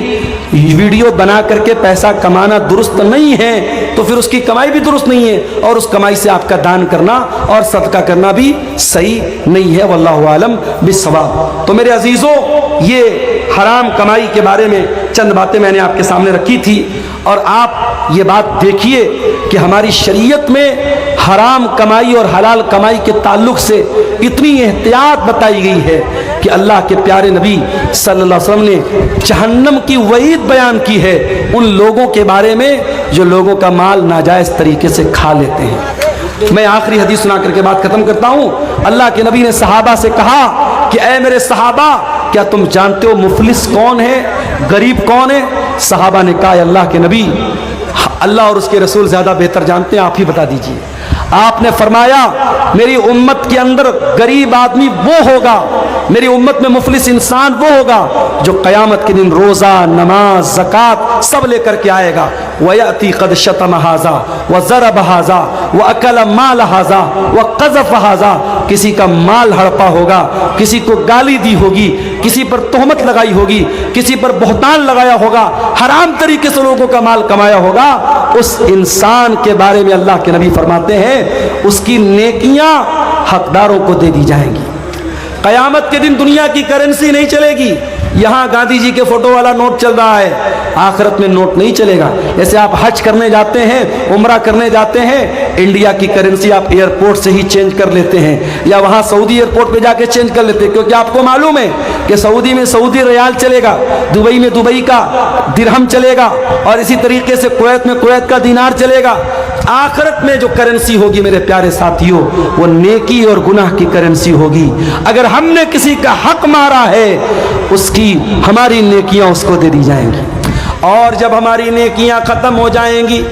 वीडियो बना करके पैसा कमाना दुरुस्त नहीं है तो फिर उसकी कमाई भी दुरुस्त नहीं है, और उस कमाई से आपका दान करना और सदका करना भी सही नहीं है। वल्लाहु आलम बिस्सवाब। तो मेरे अजीजों, ये हराम कमाई के बारे में चंद बातें मैंने आपके सामने रखी थी, और आप ये बात देखिए कि हमारी शरीयत में हराम कमाई और हलाल कमाई के ताल्लुक से इतनी एहतियात बताई गई है कि अल्लाह के प्यारे नबी सल्लल्लाहु अलैहि वसल्लम ने जहन्नम की वईद बयान की है उन लोगों के बारे में जो लोगों का माल नाजायज़ तरीके से खा लेते हैं। मैं आखिरी हदीस सुना करके बात खत्म करता हूँ। अल्लाह के नबी ने सहाबा से कहा कि ऐ मेरे सहाबा, क्या तुम जानते हो मुफलिस कौन है, गरीब कौन है? सहाबा ने कहा अल्लाह के नबी, अल्लाह और उसके रसूल ज़्यादा बेहतर जानते हैं, आप ही बता दीजिए। आपने फरमाया मेरी उम्मत के अंदर गरीब आदमी वो होगा, मेरी उम्मत में मुफलिस इंसान वो होगा जो क़यामत के दिन रोज़ा, नमाज, ज़कात सब लेकर के आएगा। वयअती क़द शतम हाज़ा व ज़रब हाज़ा व अकल माल हाज़ा व क़ज़फ़ हाज़ा। किसी का माल हड़पा होगा, किसी को गाली दी होगी, किसी पर तोहमत लगाई होगी, किसी पर बहतान लगाया होगा, हराम तरीके से लोगों का माल कमाया होगा। उस इंसान के बारे में अल्लाह के नबी फरमाते हैं उसकी नेकियां हकदारों को दे दी जाएंगी। कयामत के दिन दुनिया की करेंसी नहीं चलेगी। यहाँ गांधी जी के फोटो वाला नोट चल रहा है, आखिरत में नोट नहीं चलेगा। जैसे आप हज करने जाते हैं, उम्रा करने जाते हैं, इंडिया की करेंसी आप एयरपोर्ट से ही चेंज कर लेते हैं, या वहाँ सऊदी एयरपोर्ट पे जाके चेंज कर लेते हैं, क्योंकि आपको मालूम है कि सऊदी में सऊदी रियाल चलेगा, दुबई में दुबई का दिरहम चलेगा, और इसी तरीके से कुवैत में कुवैत का दीनार चलेगा। आखिरत में जो करेंसी होगी मेरे प्यारे साथियों, वो नेकी और गुनाह की करेंसी होगी। अगर हमने किसी का हक मारा है, उसकी हमारी नेकियां उसको दे दी जाएंगी, और जब हमारी नेकियां खत्म हो जाएंगी,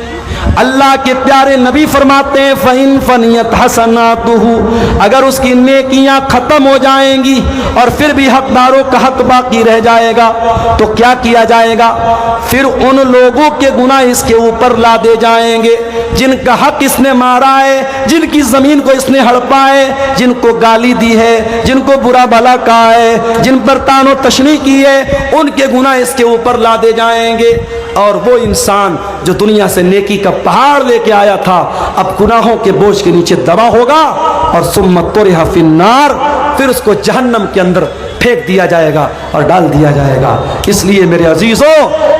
अल्लाह के प्यारे नबी फरमाते हैं फ़इन फ़नियत हसनातुहु, अगर उसकी नेकियां खत्म हो जाएंगी और फिर भी हकदारों का हक बाकी रह जाएगा, तो क्या किया जाएगा? फिर उन लोगों के गुनाह इसके ऊपर ला दे जाएंगे जिनका हक इसने मारा है, जिनकी जमीन को इसने हड़पा है, जिनको गाली दी है, जिनको बुरा भला कहा है, जिन पर तानो तशनी की है, उनके गुनाह इसके ऊपर ला दे जाएंगे। और वो इंसान जो दुनिया से नेकी का पहाड़ लेके आया था, अब गुनाहों के बोझ के नीचे दबा होगा, और सुम्मत तुरिहा फिन्नार, फिर उसको जहन्नम के अंदर फेंक दिया जाएगा और डाल दिया जाएगा। इसलिए मेरे अजीजों,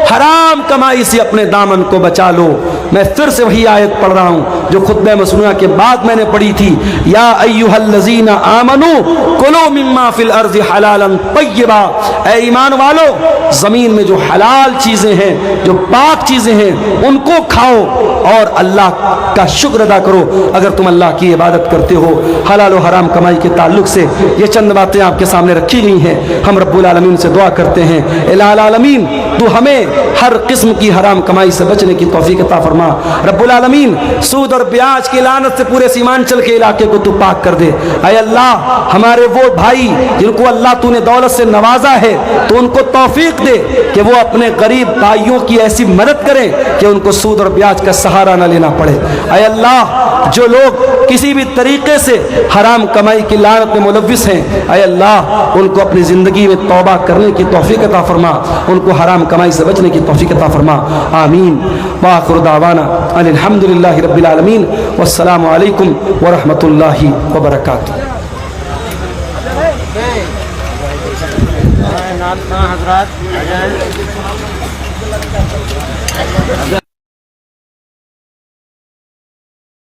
हराम कमाई से अपने दामन को बचा लो। मैं फिर से वही आयत पढ़ रहा हूँ जो खुतबे मसनूआ के बाद मैंने पढ़ी थी, या अय्युहल्लज़ीना आमनू कुलू मिम्मा फिल अर्ज़ि हलालन तय्यबा, ऐ ईमान वालो ज़मीन में जो हलाल चीज़ें हैं, जो पाक चीज़ें हैं, उनको खाओ और अल्लाह का शुक्र अदा करो अगर तुम अल्लाह की इबादत करते हो। हलाल और हराम कमाई के ताल्लुक से ये चंद बातें आपके सामने रखी गई हैं। हम रब्बुल आलमीन से दुआ करते हैं, इलाहुल आलमीन तू हमें हर किस्म की हराम कमाई से बचने की तौफीक अता फरमा। रब्बुल आलमीन सूद और ब्याज की लानत से पूरे सीमांचल के इलाके को तू पाक कर दे। ऐ अल्लाह हमारे वो भाई जिनको अल्लाह तूने दौलत से नवाजा है, तो उनको तौफीक दे कि वो अपने गरीब भाइयों की ऐसी मदद करें कि उनको सूद और ब्याज का सहारा न लेना पड़े। ऐ अल्लाह जो लोग किसी भी तरीके से हराम कमाई की लानत में मुलव्विस हैं, ऐ अल्लाह उनको अपनी ज़िंदगी में तौबा करने की तौफीक अता फरमा, उनको हराम कमाई से बचने की तौफीक अता फरमा। आमीन। व आखिरु दावाना अनिल हम्दुलिल्लाहि रब्बिल आलमीन वस्सलामु अलैकुम व रहमतुल्लाहि व बरकातुहू।